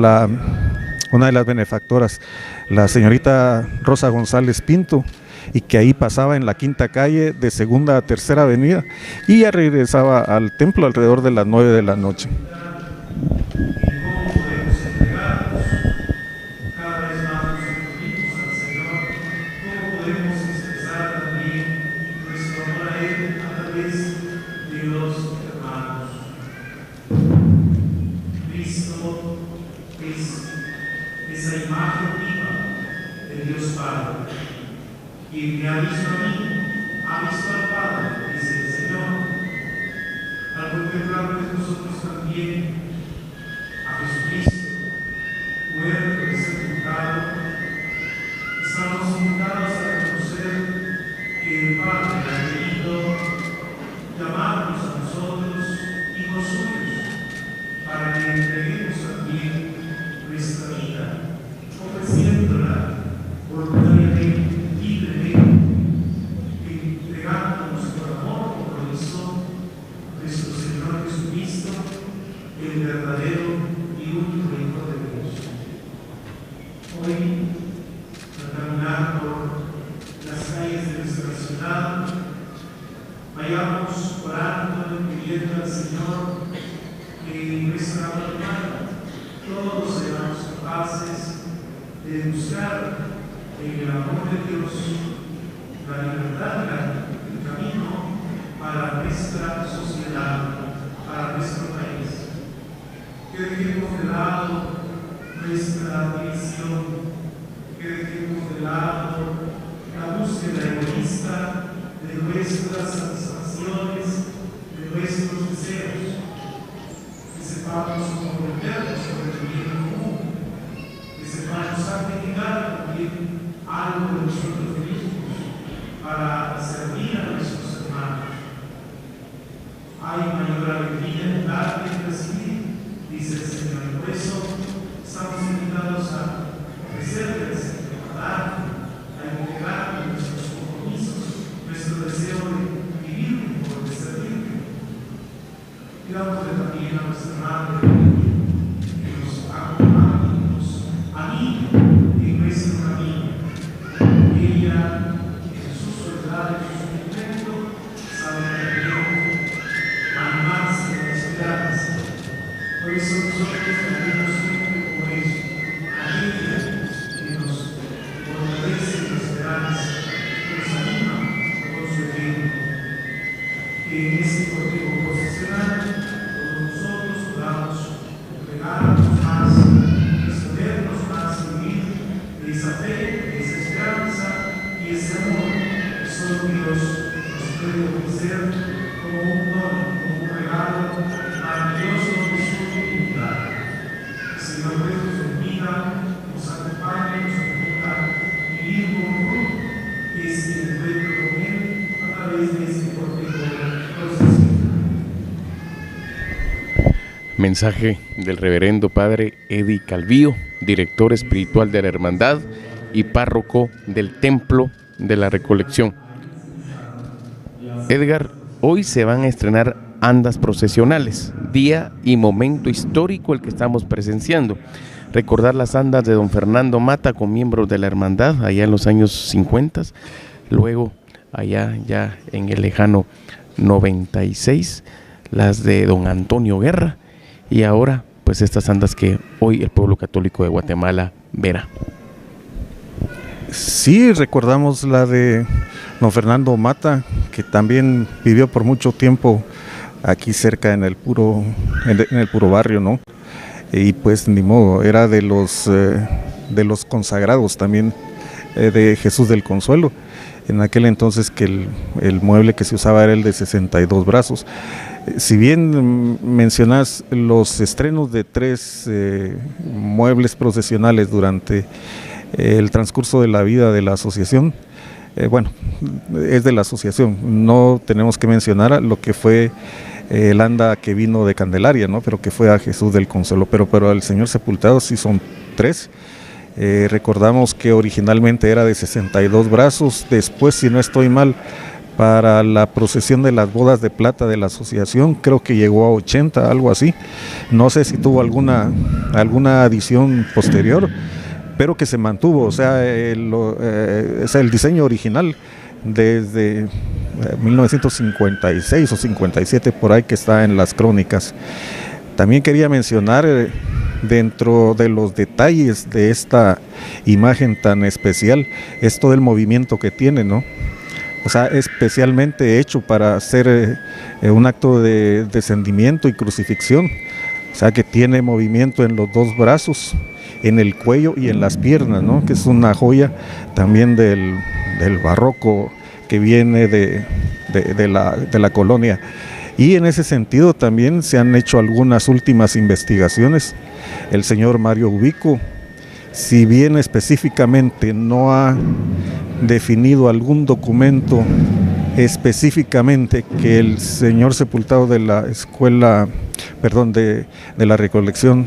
una de las benefactoras, la señorita Rosa González Pinto, y que ahí pasaba en la Quinta Calle de Segunda a Tercera Avenida, y ya regresaba al templo alrededor de las 9 de la noche. Quien me ha visto a mí, ha visto al Padre, dice el Señor. Al contemplar nosotros también a Jesucristo, muerto y sepultado, estamos invitados a reconocer que el Padre ha querido llamarnos a nosotros hijos suyos, para que entreguemos también nuestra vida, ofreciéndola voluntariamente, entregándonos por amor, como lo hizo nuestro Señor Jesucristo, el verdadero y único Hijo de Dios. Hoy, al caminar por las calles de nuestra ciudad, vayamos orando y pidiendo al Señor que en nuestra vida todos seamos capaces de buscar en el amor de Dios la libertad, el camino para nuestra sociedad, para nuestro país. Que dejemos de lado nuestra división, que dejemos de lado la búsqueda egoísta de nuestras satisfacciones, de nuestros deseos, que sepamos comprometernos con el bien común, que sepamos sacrificar también algo de nosotros mismos para servir a nuestros hermanos. Hay mayor alegría en dar que en recibir, dice el Señor. Por eso estamos invitados a ofrecerles, a dar, a integrar nuestros compromisos, nuestro deseo de vivir mejor, de servir. Pidámosle también a nuestra Madre que nos acompañe, que nos anime en nuestro camino. Ella, en sus soledad, en su sufrimiento, sabe también animarse a la esperanza. Por eso nosotros pedimos siempre como eso, a ella que nos fortalece la esperanza, que nos anima con su ejemplo. Que en este cortejo procesional todos nosotros podamos entregarnos más, exponernos más y vivir de esa fe, de esa esperanza y ese amor que solo Dios nos puede ofrecer como un don, como un regalo maravilloso de su divinidad. El Señor nos bendiga, nos acompañe, nos ayuda a vivir con fruto este encuentro con Él a través de este cortejo procesional. Mensaje del reverendo padre Eddie Calvillo, director espiritual de la Hermandad y párroco del Templo de la Recolección. Edgar, hoy se van a estrenar andas procesionales, día y momento histórico el que estamos presenciando. Recordar las andas de don Fernando Mata con miembros de la Hermandad allá en los años 50, luego allá ya en el lejano 96, las de don Antonio Guerra, y ahora pues estas santas que hoy el pueblo católico de Guatemala verá. Sí, recordamos la de don Fernando Mata, que también vivió por mucho tiempo aquí cerca en el puro barrio, ¿no? Y pues ni modo, era de los consagrados también de Jesús del Consuelo. En aquel entonces que el mueble que se usaba era el de 62 brazos. Si bien mencionas los estrenos de 3 muebles procesionales durante el transcurso de la vida de la asociación, bueno, es de la asociación, no tenemos que mencionar lo que fue el anda que vino de Candelaria, ¿no? Pero que fue a Jesús del Consuelo, pero al Señor Sepultado sí son 3. Recordamos que originalmente era de 62 brazos, después, si no estoy mal, para la procesión de las bodas de plata de la asociación, creo que llegó a 80, algo así. No sé si tuvo alguna adición posterior, pero que se mantuvo, o sea, el diseño original desde 1956 o 57, por ahí, que está en las crónicas. También quería mencionar, dentro de los detalles de esta imagen tan especial, es todo el movimiento que tiene, ¿no? O sea, especialmente hecho para hacer un acto de descendimiento y crucifixión. O sea, que tiene movimiento en los 2 brazos, en el cuello y en las piernas, ¿no? Que es una joya también del barroco que viene de la colonia. Y en ese sentido también se han hecho algunas últimas investigaciones. El señor Mario Ubico, si bien específicamente no ha definido algún documento específicamente que el señor sepultado de la escuela, perdón, de la recolección,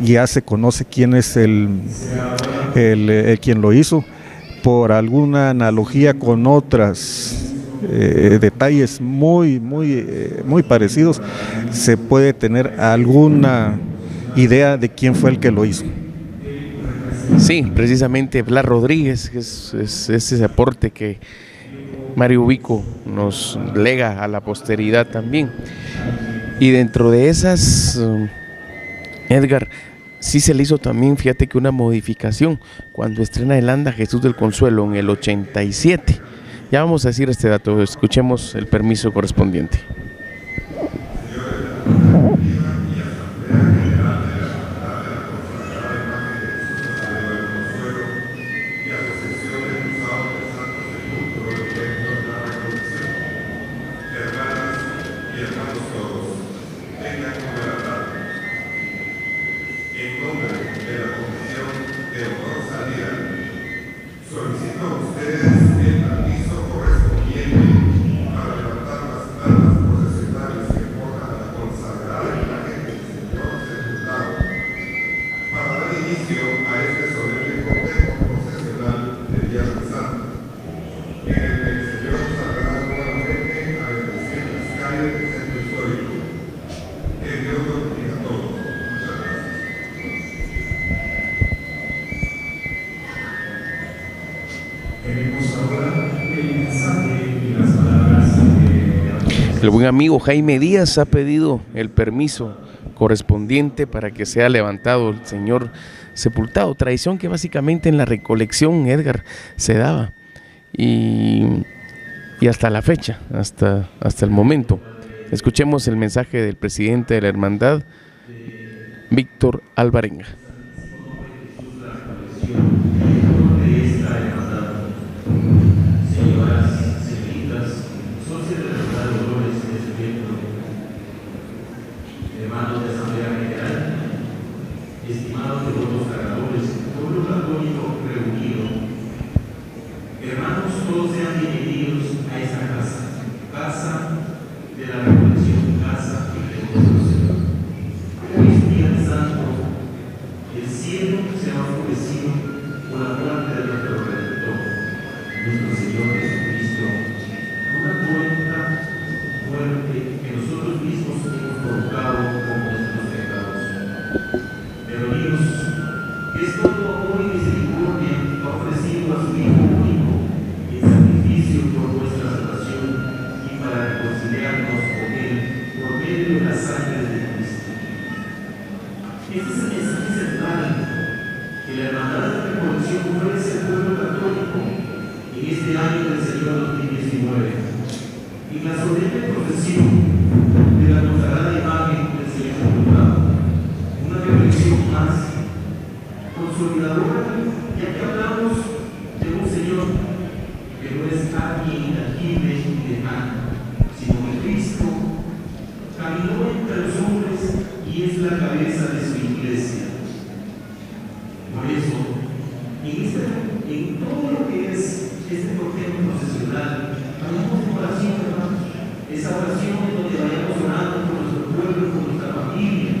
ya se conoce quién es quien lo hizo, por alguna analogía con otras detalles muy parecidos, se puede tener alguna idea de quién fue el que lo hizo. Sí, precisamente Blas Rodríguez, que es ese aporte que Mario Ubico nos lega a la posteridad también. Y dentro de esas, Edgar, sí se le hizo también, fíjate que una modificación cuando estrena el anda Jesús del Consuelo en el 87. Ya vamos a decir este dato, escuchemos el permiso correspondiente. El buen amigo Jaime Díaz ha pedido el permiso correspondiente para que sea levantado el señor sepultado, tradición que básicamente en la recolección, Edgar, se daba y hasta la fecha, hasta el momento. Escuchemos el mensaje del presidente de la hermandad, Víctor Alvarenga. para caminó entre los hombres y es la cabeza de su iglesia. Por eso, en todo lo que es este cortejo procesional, vayamos en oración, hermanos. Esa oración en donde vayamos orando por nuestro pueblo, por nuestra familia,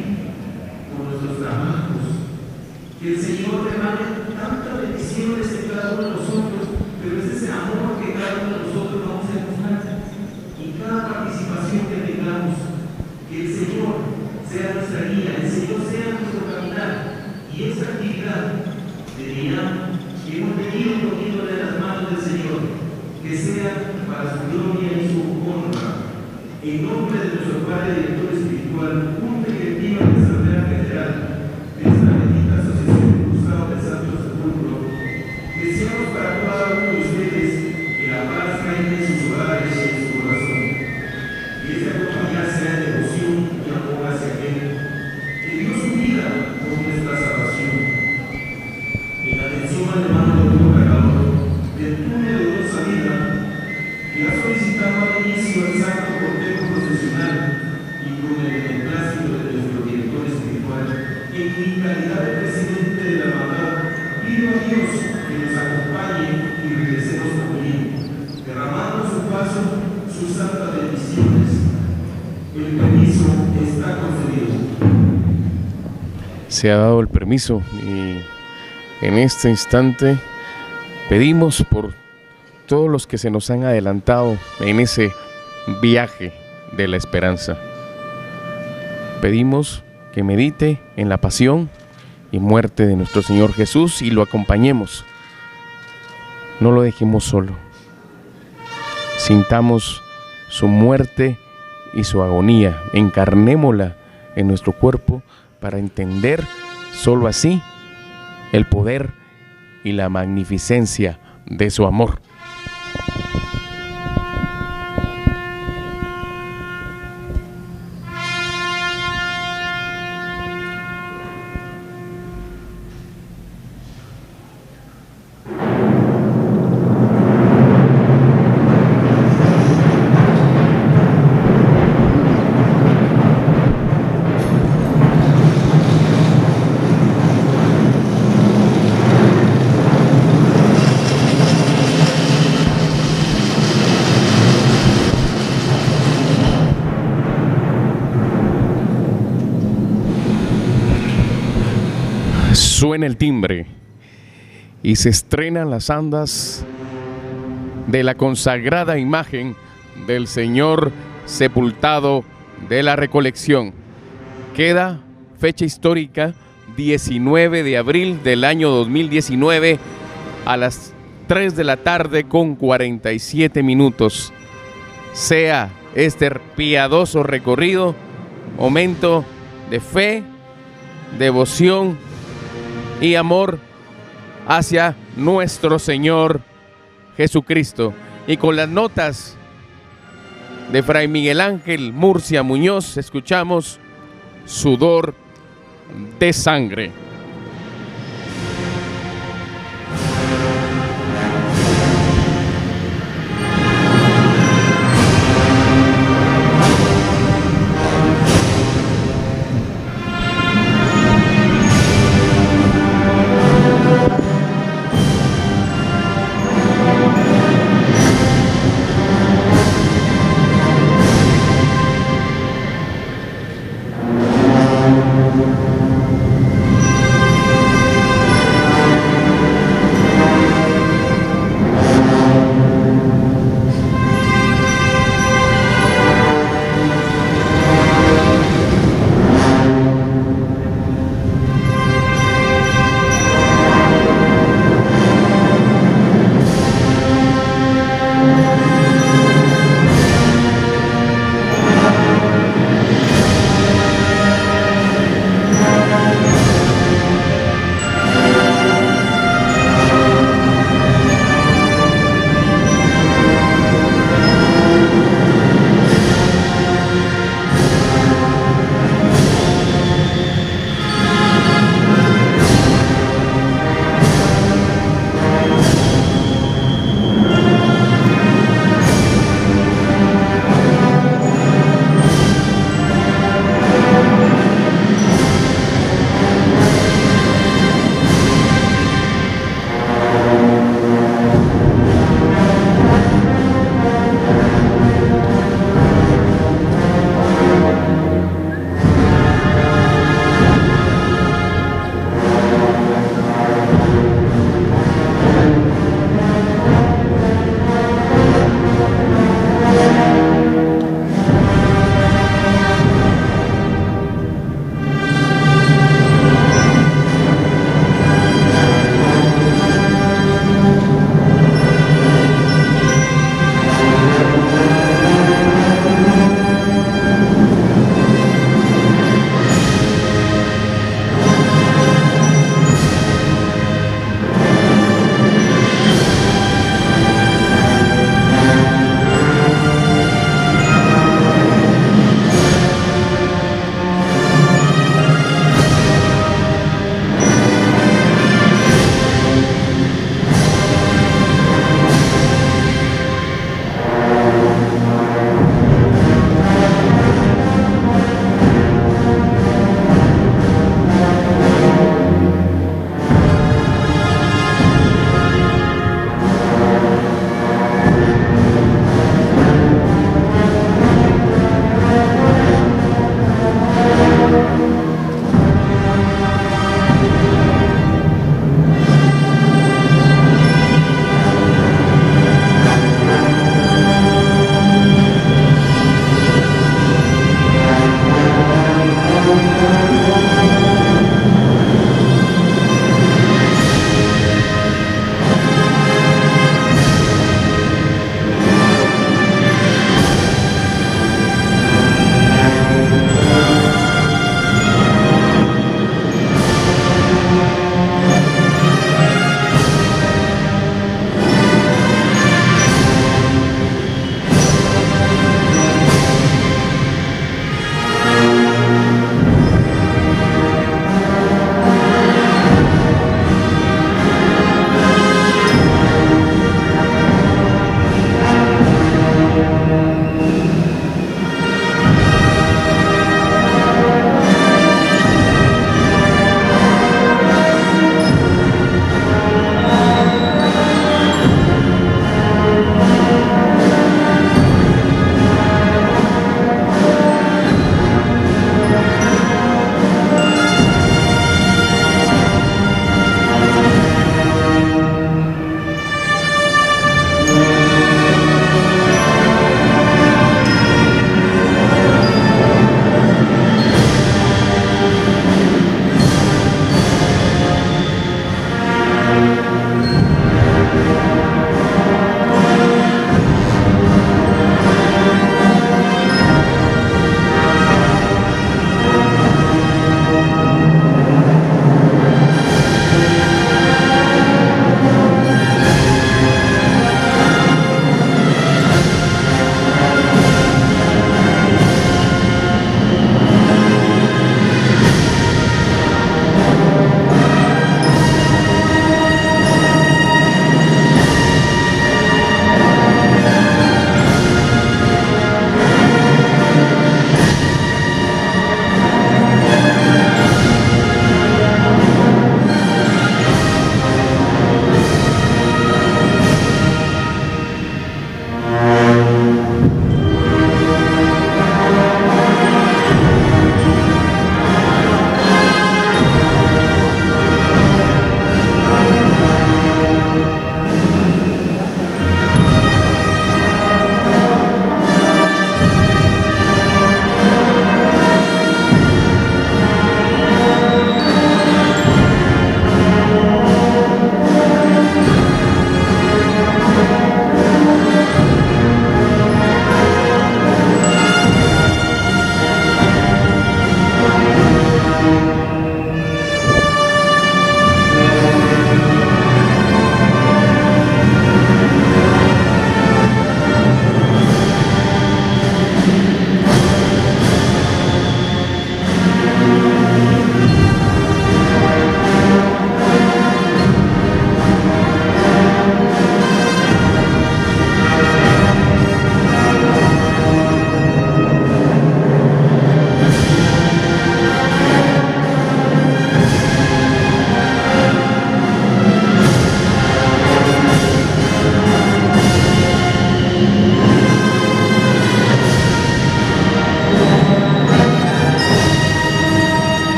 por nuestros trabajos. Que el Señor derrame tantas bendiciones en cada uno de nosotros, pero es ese amor que cada uno de nosotros vamos a demostrar. Y cada participación que tengamos, que el Señor sea nuestra guía, el Señor sea nuestro caminar. Y esta actividad de día que hemos venido poniéndole en las manos del Señor, que sea para su gloria y su honra. En nombre de nuestro Padre Director Espiritual, Junta Directiva de Asamblea General de esta bendita Asociación de Cruzados del Santo Sepulcro, deseamos para cada uno de ustedes que la paz reine en sus hogares y en su corazón. Que esta compañía sea devoción y amor hacia Él, que dio su vida por nuestra salvación. En atención al hermano doctor Cargador, del túnel de Dios Salida, que ha solicitado al inicio el santo cortejo procesional y con el beneplácito de nuestro director espiritual, en mi calidad de presidente de la hermandad, pido a Dios que nos acompañe y regresemos también, derramando a su paso sus santas bendiciones. El permiso está concedido. Se ha dado el permiso y en este instante pedimos por todos los que se nos han adelantado en ese viaje de la esperanza. Pedimos que medite en la pasión y muerte de nuestro Señor Jesús y lo acompañemos. No lo dejemos solo. Sintamos su muerte y su agonía. Encarnémosla en nuestro cuerpo para entender solo así el poder y la magnificencia de su amor. Suena el timbre y se estrenan las andas de la consagrada imagen del Señor sepultado de la recolección. Queda fecha histórica 19 de abril del año 2019 a las 3 de la tarde con 47 minutos. Sea este piadoso recorrido momento de fe, devoción y amor hacia nuestro Señor Jesucristo. Y con las notas de Fray Miguel Ángel Murcia Muñoz escuchamos Sudor de Sangre.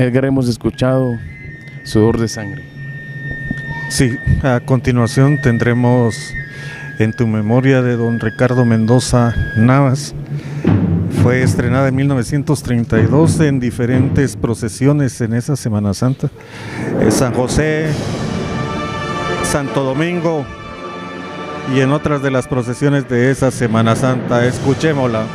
Edgar, hemos escuchado Sudor de Sangre. Sí, a continuación tendremos En tu memoria de don Ricardo Mendoza Navas. Fue estrenada en 1932 en diferentes procesiones en esa Semana Santa. San José, Santo Domingo y en otras de las procesiones de esa Semana Santa. Escuchémosla.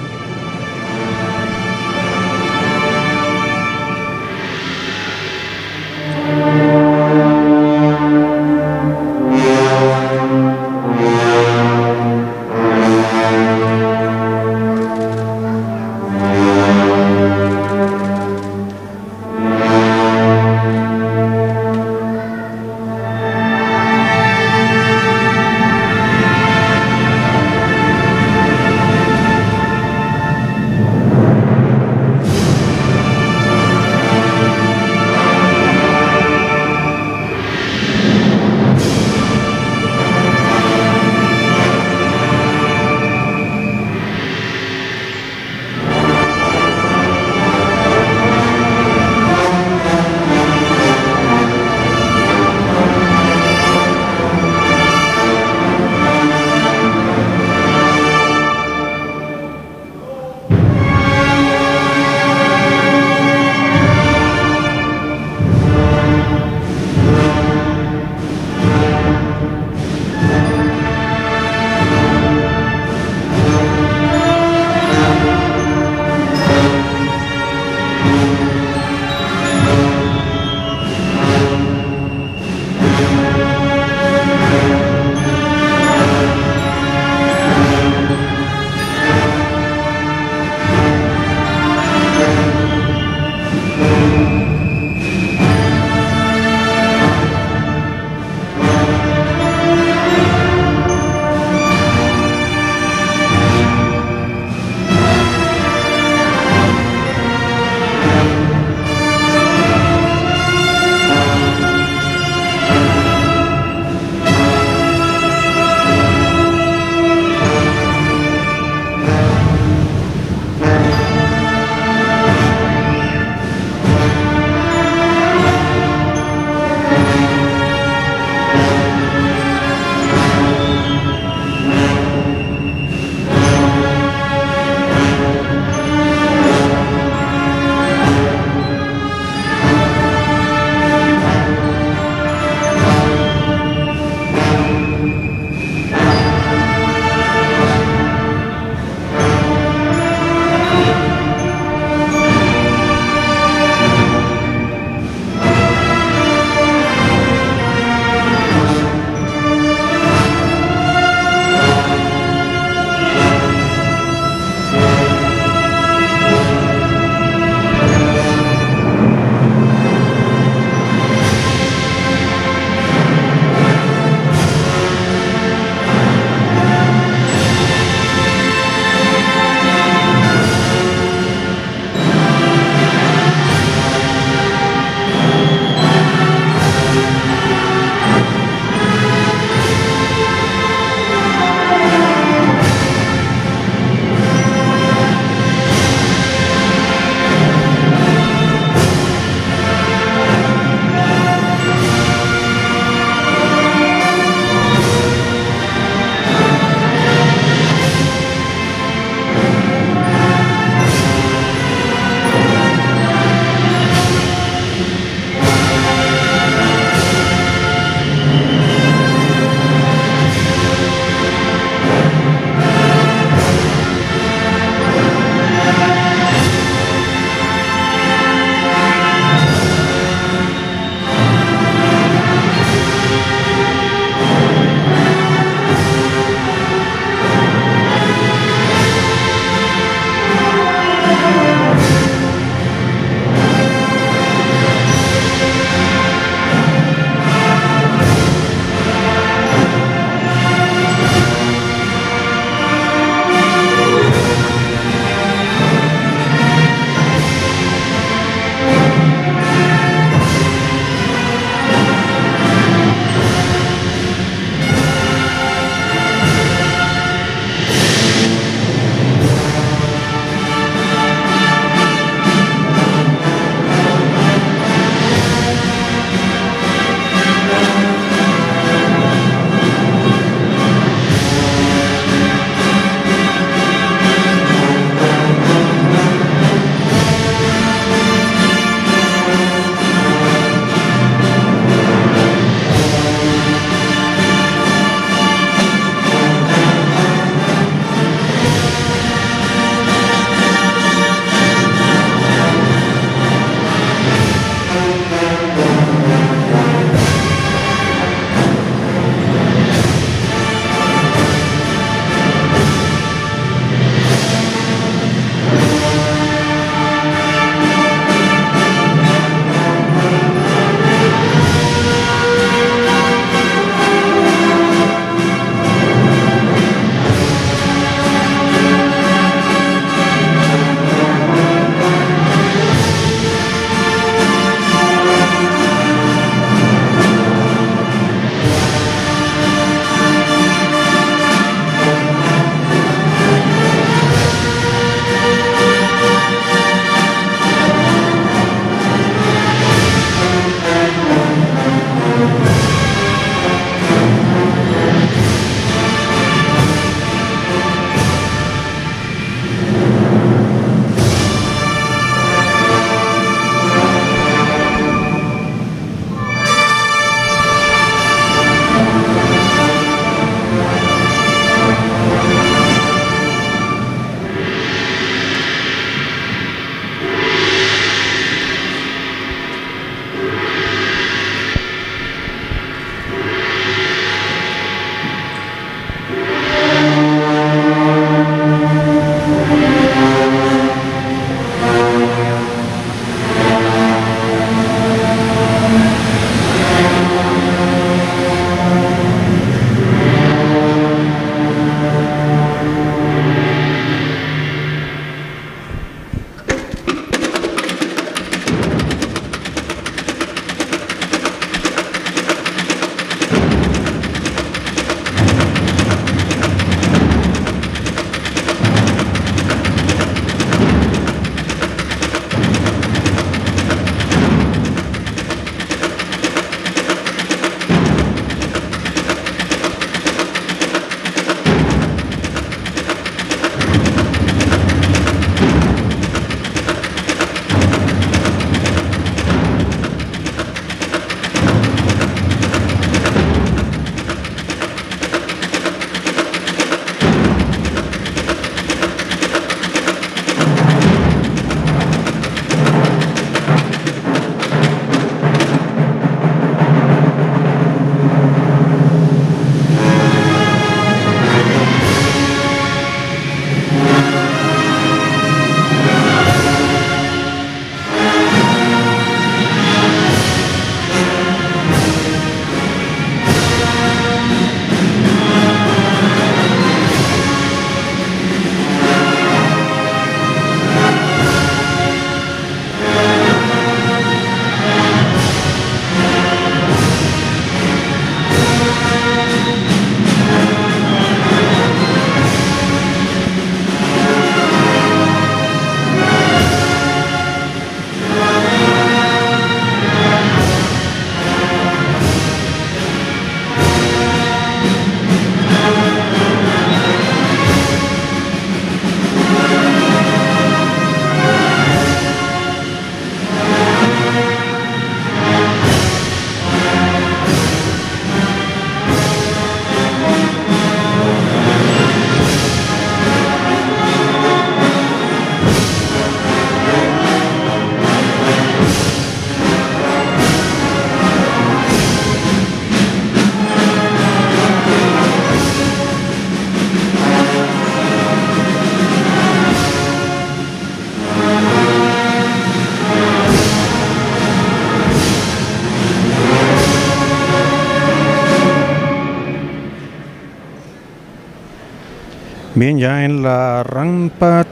Bien, ya en la rampa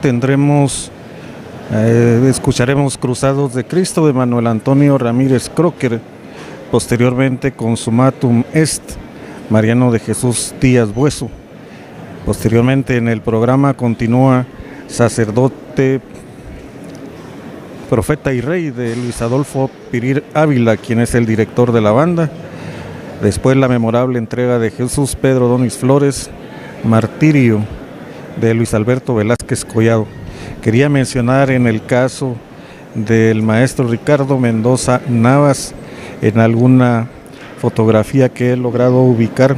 escucharemos Cruzados de Cristo de Manuel Antonio Ramírez Crocker, posteriormente Consumatum Est, Mariano de Jesús Díaz Bueso. Posteriormente en el programa continúa Sacerdote, Profeta y Rey de Luis Adolfo Pirir Ávila, quien es el director de la banda. Después la memorable entrega de Jesús Pedro Donis Flores, Martirio, de Luis Alberto Velázquez Collado. Quería mencionar en el caso del maestro Ricardo Mendoza Navas, en alguna fotografía que he logrado ubicar,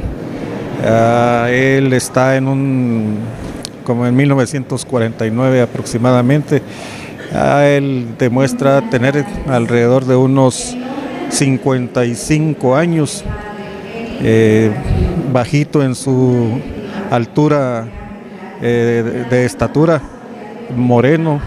él está como en 1949 aproximadamente. Él demuestra tener alrededor de unos 55 años, bajito en su altura de estatura, moreno,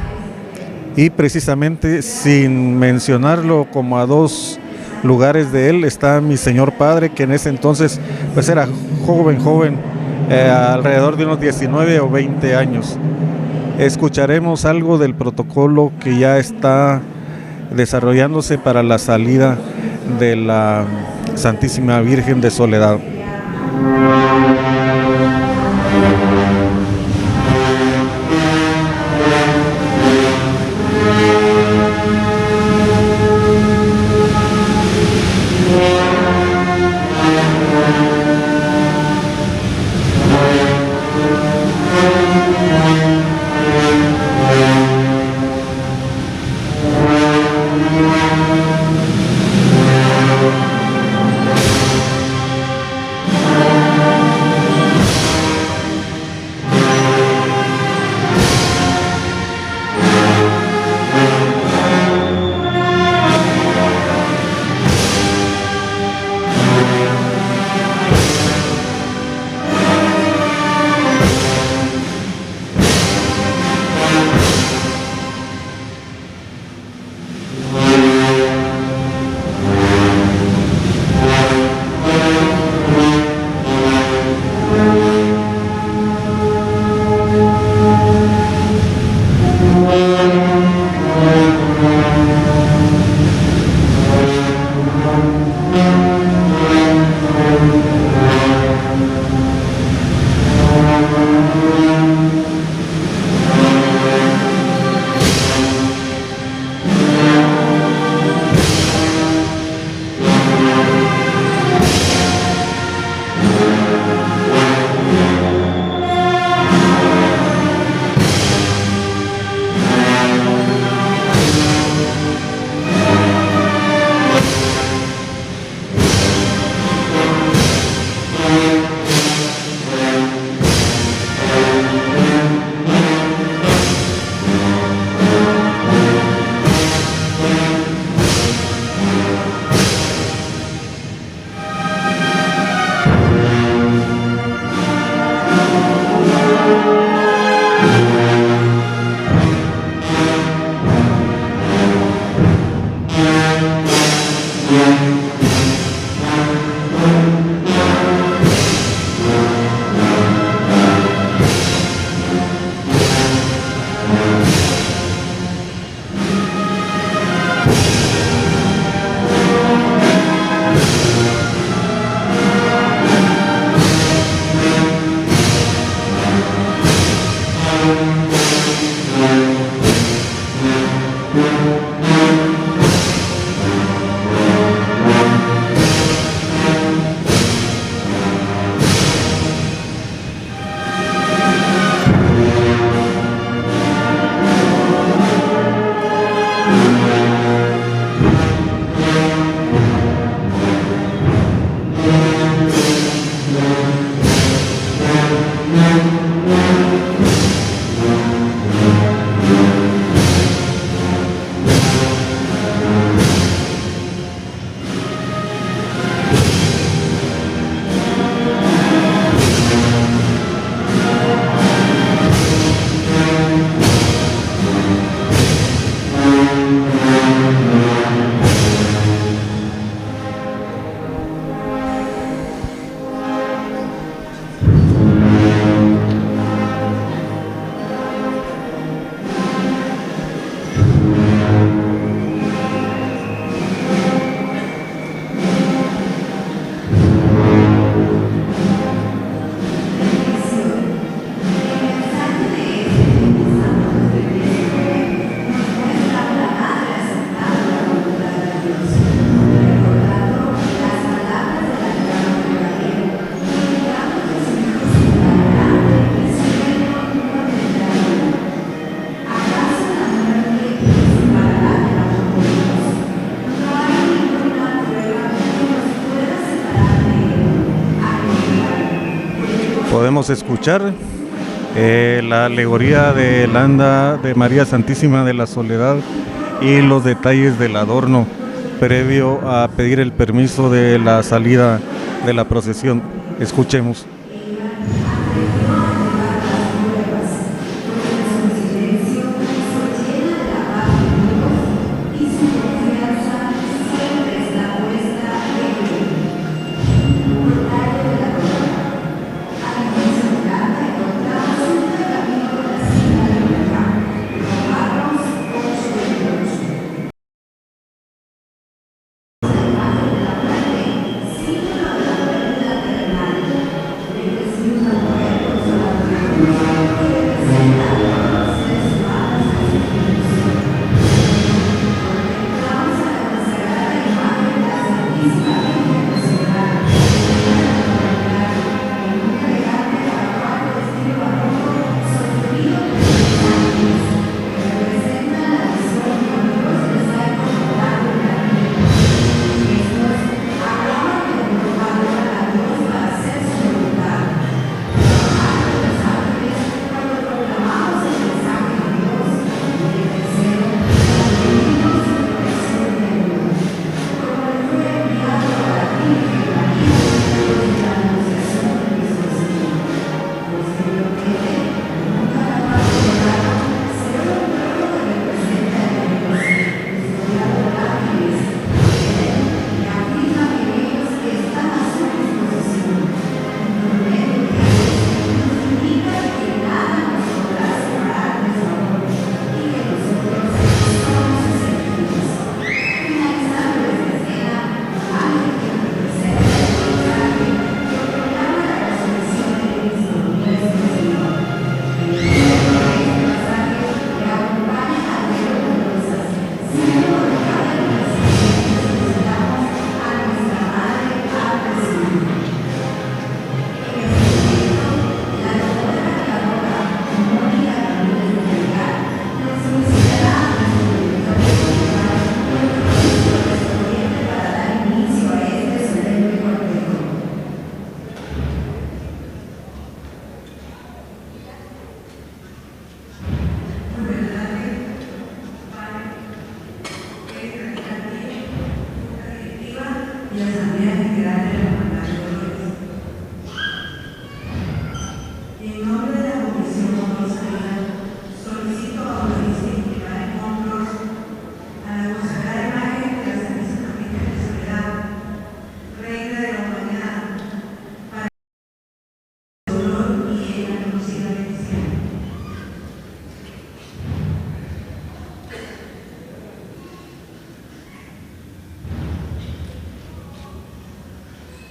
y precisamente sin mencionarlo, como a 2 lugares de él está mi señor padre, que en ese entonces pues era joven, alrededor de unos 19 o 20 años. Escucharemos algo del protocolo que ya está desarrollándose para la salida de la Santísima Virgen de Soledad. podemos escuchar la alegoría de la anda de María Santísima de la Soledad y los detalles del adorno previo a pedir el permiso de la salida de la procesión. Escuchemos.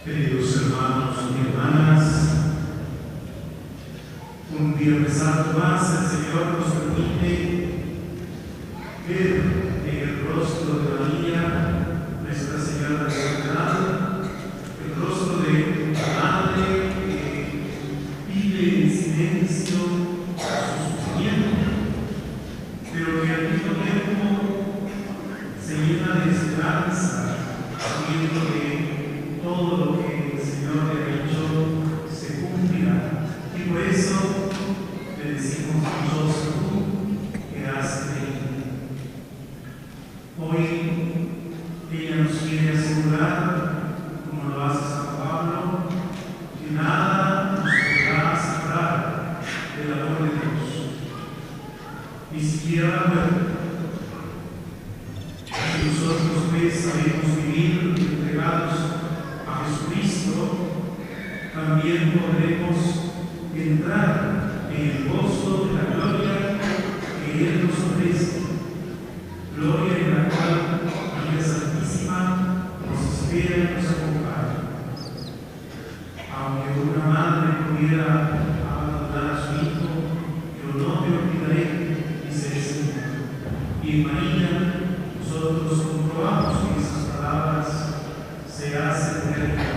Queridos hermanos y hermanas, un Viernes Santo más el Señor nos permite ver en el rostro de María, Nuestra Señora de la Soledad, el rostro de la Madre que vive en silencio su sufrimiento, pero que al mismo tiempo se llena de esperanza, sabiendo que todo lo que el Señor le ha dicho se cumplirá. Y por eso le decimos dichoso tú que has creído. Hoy ella nos quiere asegurar, como lo hace San Pablo, que nada nos podrá separar del amor de Dios, ni siquiera la muerte. Si nosotros pues sabemos vivir entregados a Jesucristo, también podremos entrar en el gozo de la gloria que Él nos ofrece, gloria en la cual María Santísima nos espera y nos acompaña. Aunque una madre pudiera abandonar a su hijo, yo no te olvidaré, dice el Señor. Y en María nosotros comprobamos que esas palabras se hacen realidad.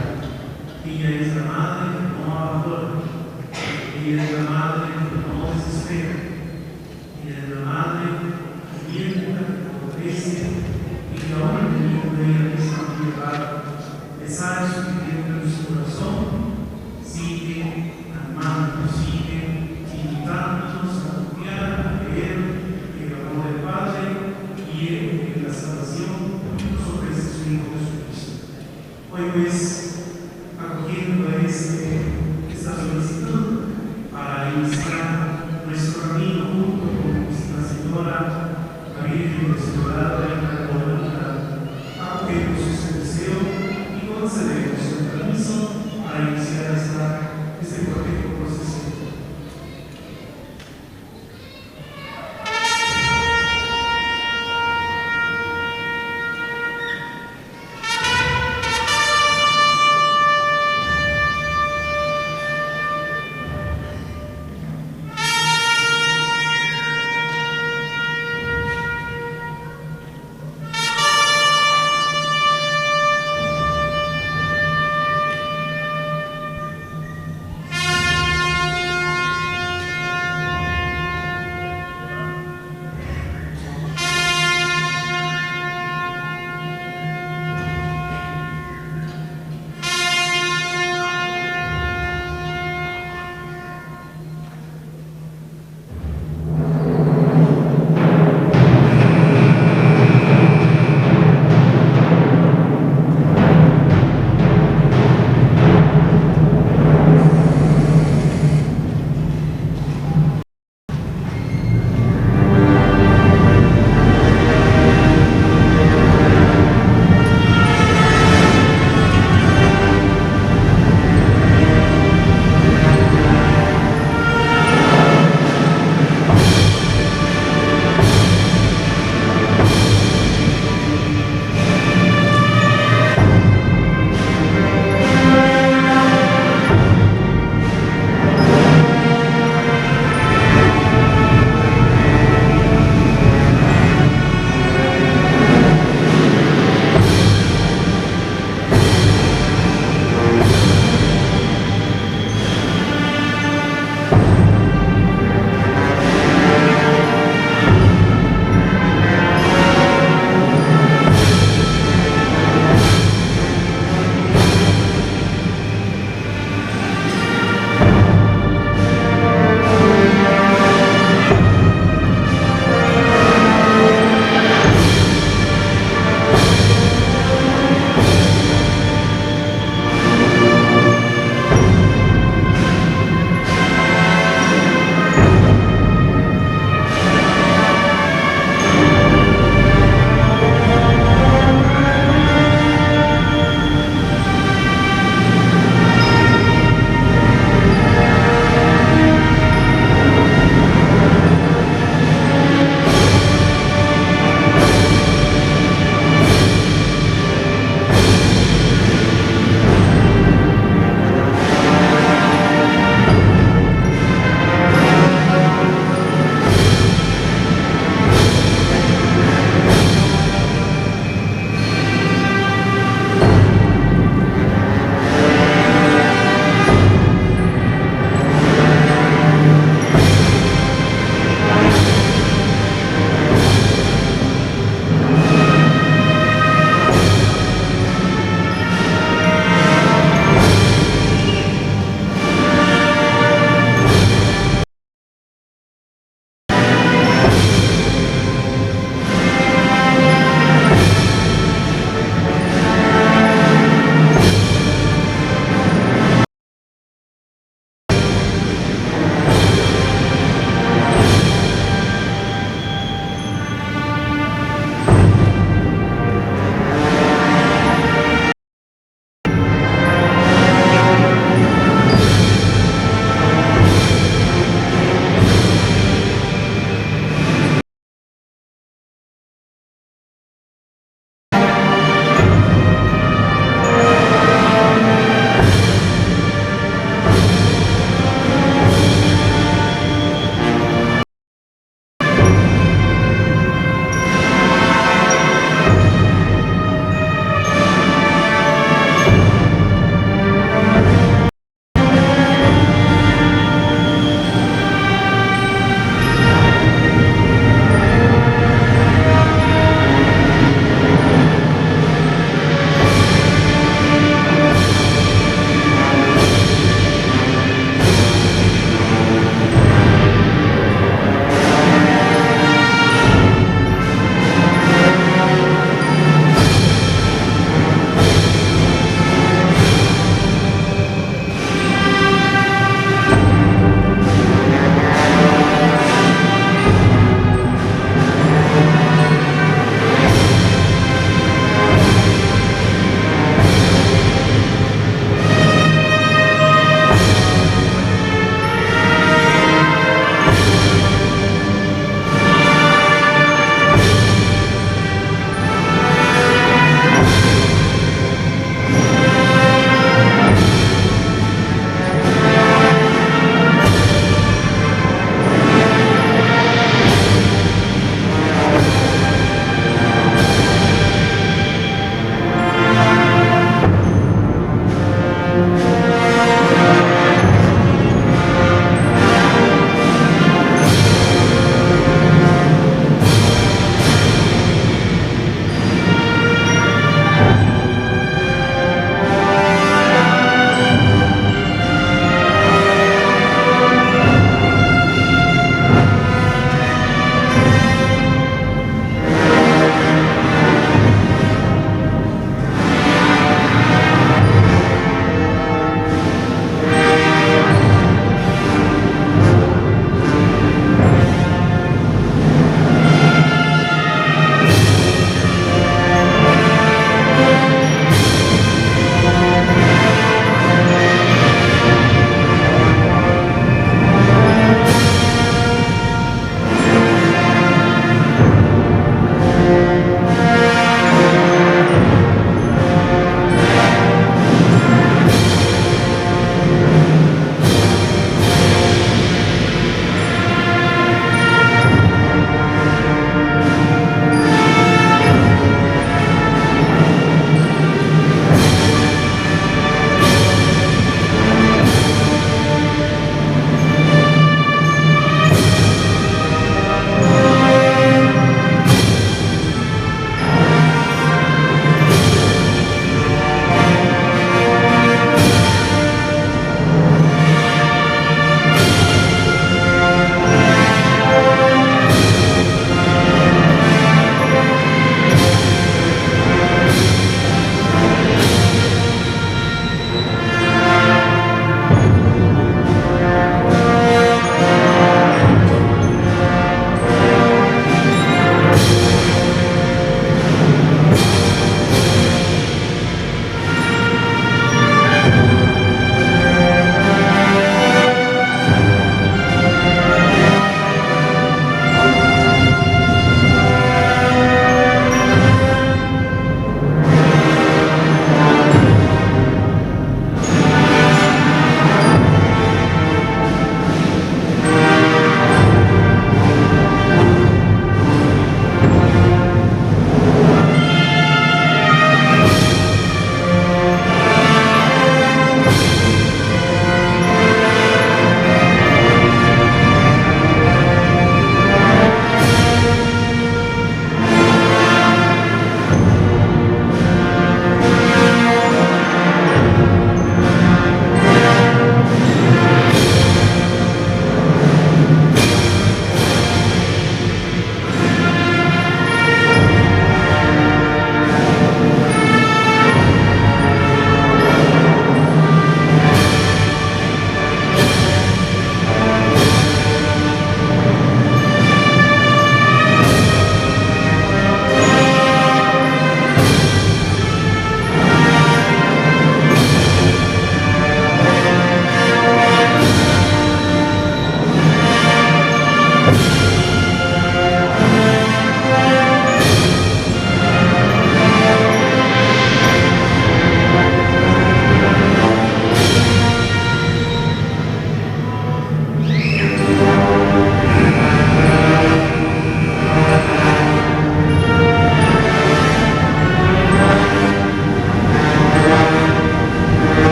Ella es la madre que no abandona, ella es la madre que no desespera, ella es la madre que alienta, que ofrece pues acogiendo esta solicitud para iniciar nuestro camino junto con nuestra Señora, la Virgen Restaurada y la Católica, acogemos su deseo y concedemos el permiso para iniciar este cortejo procesional.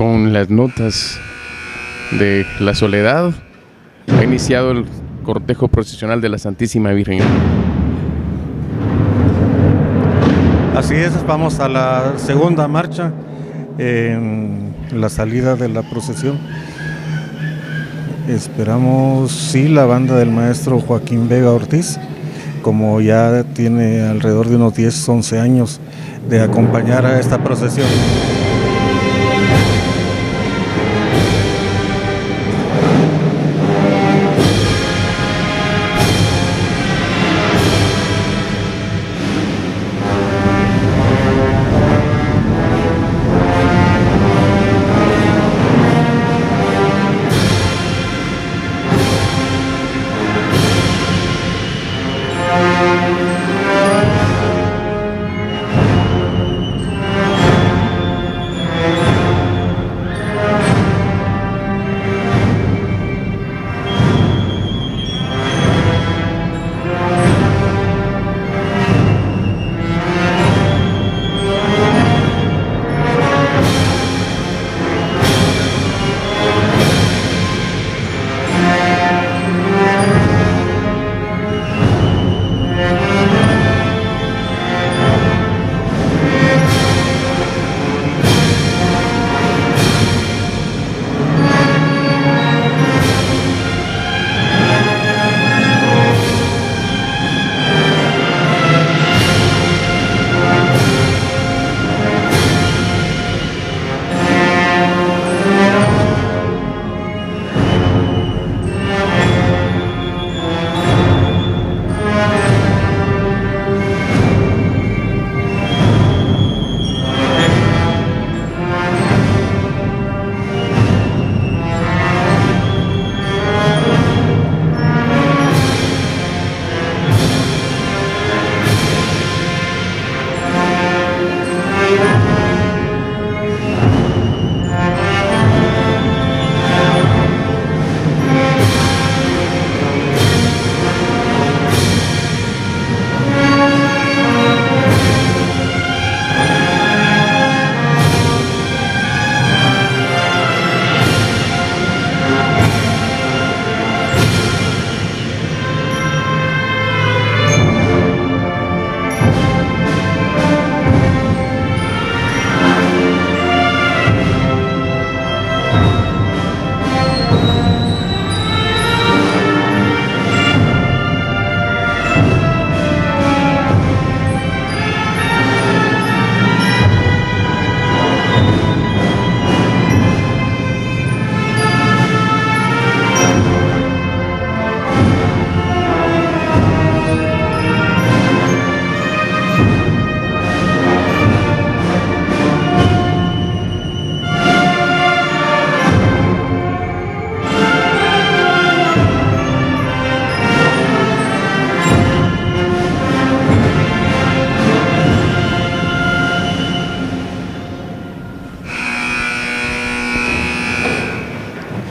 con las notas de la Soledad, ha iniciado el cortejo procesional de la Santísima Virgen. Así es, vamos a la segunda marcha en la salida de la procesión. Esperamos, sí, la banda del maestro Joaquín Vega Ortiz, como ya tiene alrededor de unos 10, 11 años de acompañar a esta procesión.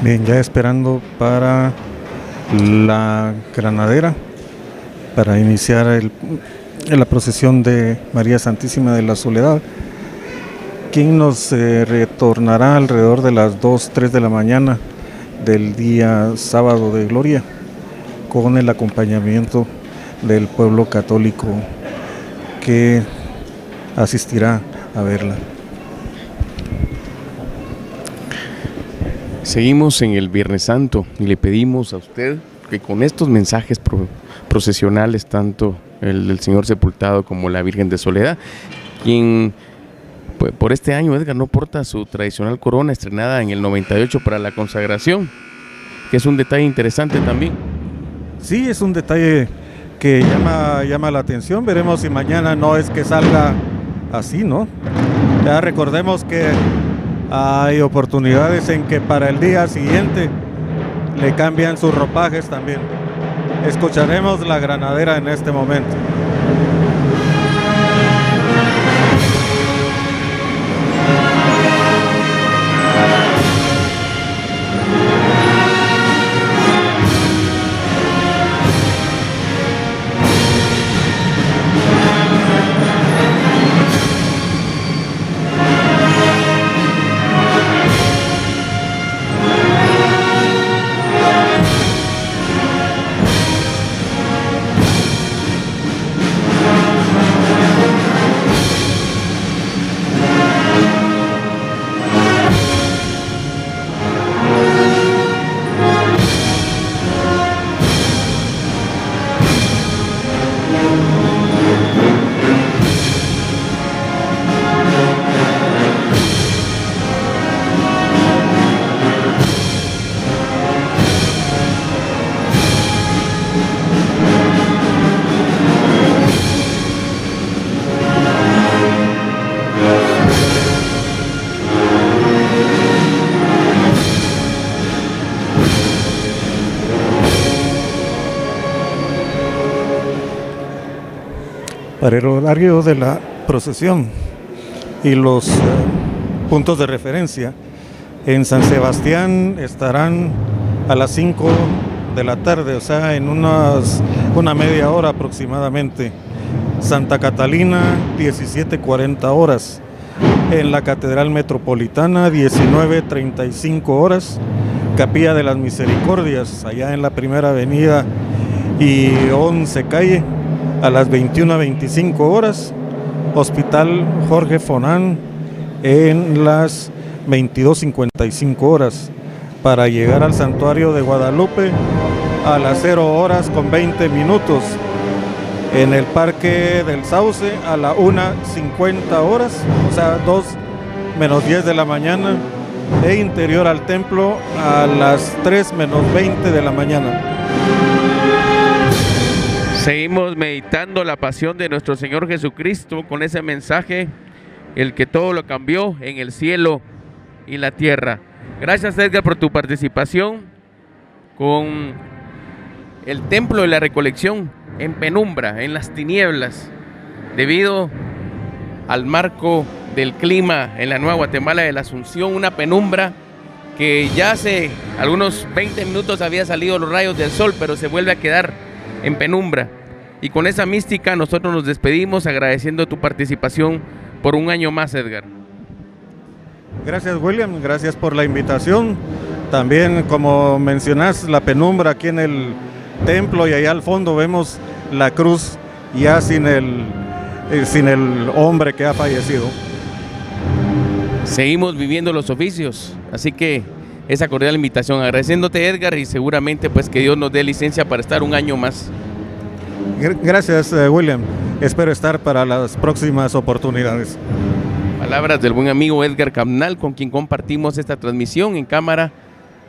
Bien, ya esperando para la granadera para iniciar la procesión de María Santísima de la Soledad, quien nos retornará alrededor de las 2, 3 de la mañana del día sábado de Gloria, con el acompañamiento del pueblo católico que asistirá a verla. Seguimos en el Viernes Santo y le pedimos a usted que con estos mensajes procesionales, tanto el del Señor Sepultado como la Virgen de Soledad, quien pues, por este año, Edgar, no porta su tradicional corona estrenada en el 98 para la consagración, que es un detalle interesante también. Sí, es un detalle que llama la atención. Veremos si mañana no es que salga así, ¿no? Ya recordemos que hay oportunidades en que para el día siguiente le cambian sus ropajes también. Escucharemos la granadera en este momento. Para el horario de la procesión y los puntos de referencia, en San Sebastián estarán a las 5 de la tarde, o sea, en una media hora aproximadamente. Santa Catalina, 17:40 horas. En la Catedral Metropolitana, 19:35 horas. Capilla de las Misericordias, allá en la Primera Avenida y 11 Calle, a las 21:25 horas. Hospital Jorge Fonán, en las 22:55 horas. Para llegar al Santuario de Guadalupe, a las 0:20. En el Parque del Sauce, a la 1:50 horas, o sea, 2:10 de la mañana. E interior al templo a las 3:20 de la mañana. Seguimos meditando la pasión de nuestro Señor Jesucristo con ese mensaje, el que todo lo cambió en el cielo y la tierra. Gracias, Edgar, por tu participación con el templo de la recolección en penumbra, en las tinieblas, debido al marco del clima en la Nueva Guatemala de la Asunción, una penumbra que ya hace algunos 20 minutos había salido los rayos del sol, pero se vuelve a quedar en penumbra. Y con esa mística nosotros nos despedimos agradeciendo tu participación por un año más, Edgar. Gracias, William, gracias por la invitación. También, como mencionas, la penumbra aquí en el templo, y allá al fondo vemos la cruz ya sin el hombre que ha fallecido. Seguimos viviendo los oficios, así que esa cordial invitación, agradeciéndote, Edgar, y seguramente pues que Dios nos dé licencia para estar un año más. Gracias, William, espero estar para las próximas oportunidades. Palabras del buen amigo Edgar Camnal, con quien compartimos esta transmisión en cámara.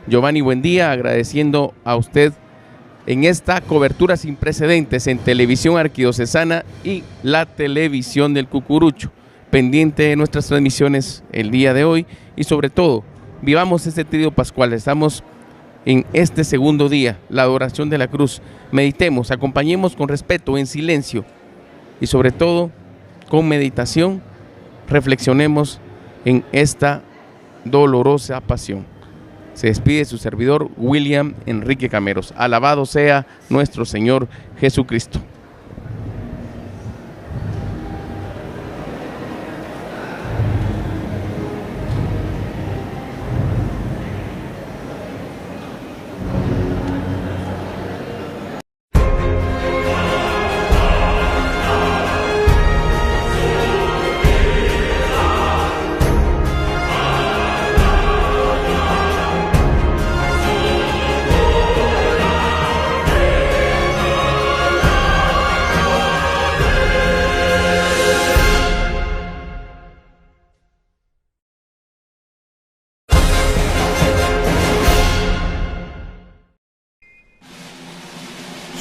Giovanni, buen día, agradeciendo a usted en esta cobertura sin precedentes en Televisión Arquidiocesana y la televisión del Cucurucho. Pendiente de nuestras transmisiones el día de hoy y sobre todo, vivamos este trío pascual. Estamos en este segundo día, la adoración de la cruz. Meditemos, acompañemos con respeto, en silencio y sobre todo con meditación, reflexionemos en esta dolorosa pasión. Se despide su servidor William Enrique Cameros. Alabado sea nuestro Señor Jesucristo.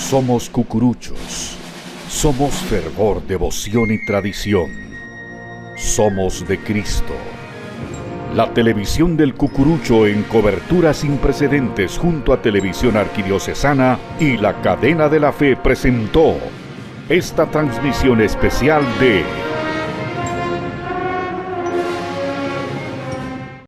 Somos cucuruchos, somos fervor, devoción y tradición. Somos de Cristo. La televisión del Cucurucho en cobertura sin precedentes junto a Televisión Arquidiocesana y la Cadena de la Fe presentó esta transmisión especial de